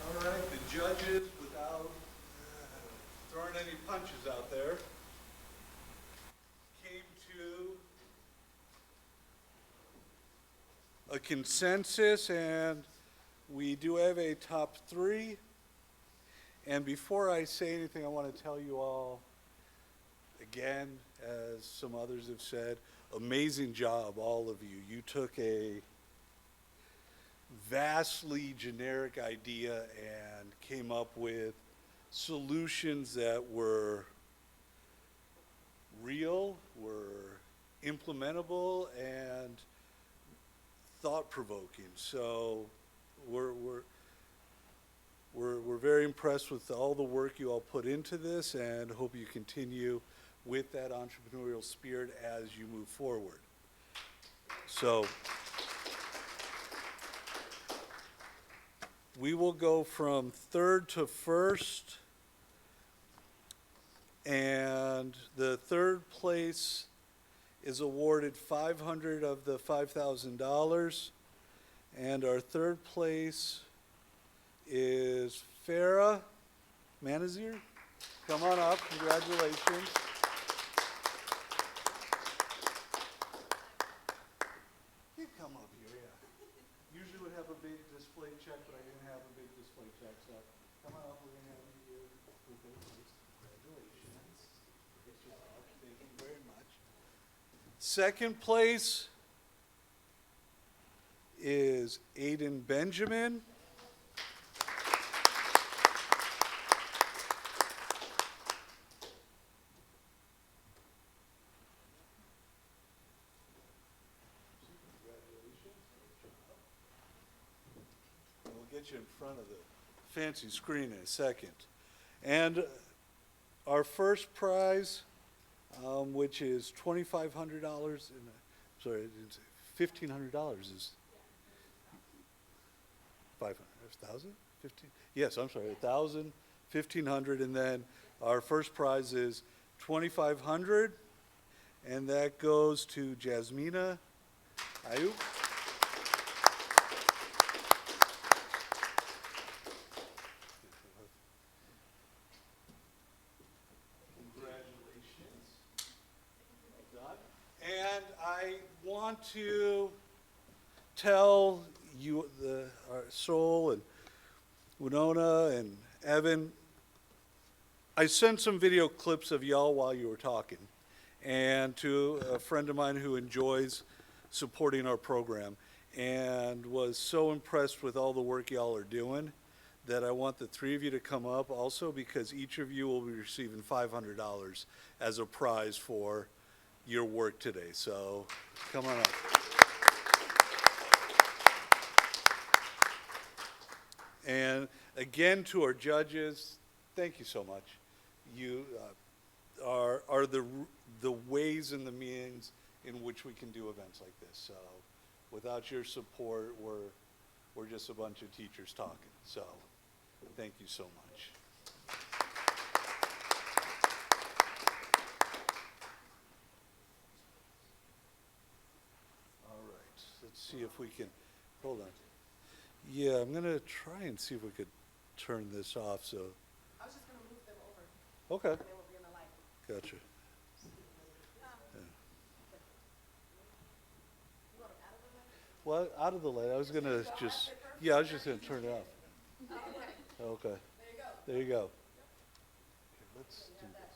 All right, the judges, without throwing any punches out there, came to a consensus, and we do have a top three. And before I say anything, I want to tell you all, again, as some others have said, amazing job, all of you. You took a vastly generic idea and came up with solutions that were real, were implementable, and thought-provoking. So we're very impressed with all the work you all put into this, and hope you continue with that entrepreneurial spirit as you move forward. So we will go from third to first, and the third place is awarded $500 of the $5,000, and our third place is Farah Manazir. Come on up, congratulations. You come up here, yeah. Usually would have a big display check, but I didn't have a big display check, so come on up, we're gonna have you here for third place. Congratulations. Good job, thank you very much. Second place is Aiden Benjamin. We'll get you in front of the fancy screen in a second. And our first prize, which is $2,500, sorry, I didn't say, $1,500 is 500, 1,000, 15? Yes, I'm sorry, 1,000, 1,500, and then our first prize is 2,500, and that goes to Jasmina Ayub. Congratulations. Well done. And I want to tell you, our Sol and Winona and Evan, I sent some video clips of y'all while you were talking, and to a friend of mine who enjoys supporting our program, and was so impressed with all the work y'all are doing that I want the three of you to come up also, because each of you will be receiving $500 as a prize for your work today. So come on up. And again, to our judges, thank you so much. You are the ways and the means in which we can do events like this. So without your support, we're just a bunch of teachers talking. So thank you so much. All right, let's see if we can, hold on. Yeah, I'm gonna try and see if we could turn this off, so. I was just gonna move them over. Okay, And they will be in the light. gotcha. You want them out of the light? Well, out of the light, I was gonna just, yeah, I was just gonna turn it off. Oh, okay. Okay, There you go. there you go. Okay, let's do that.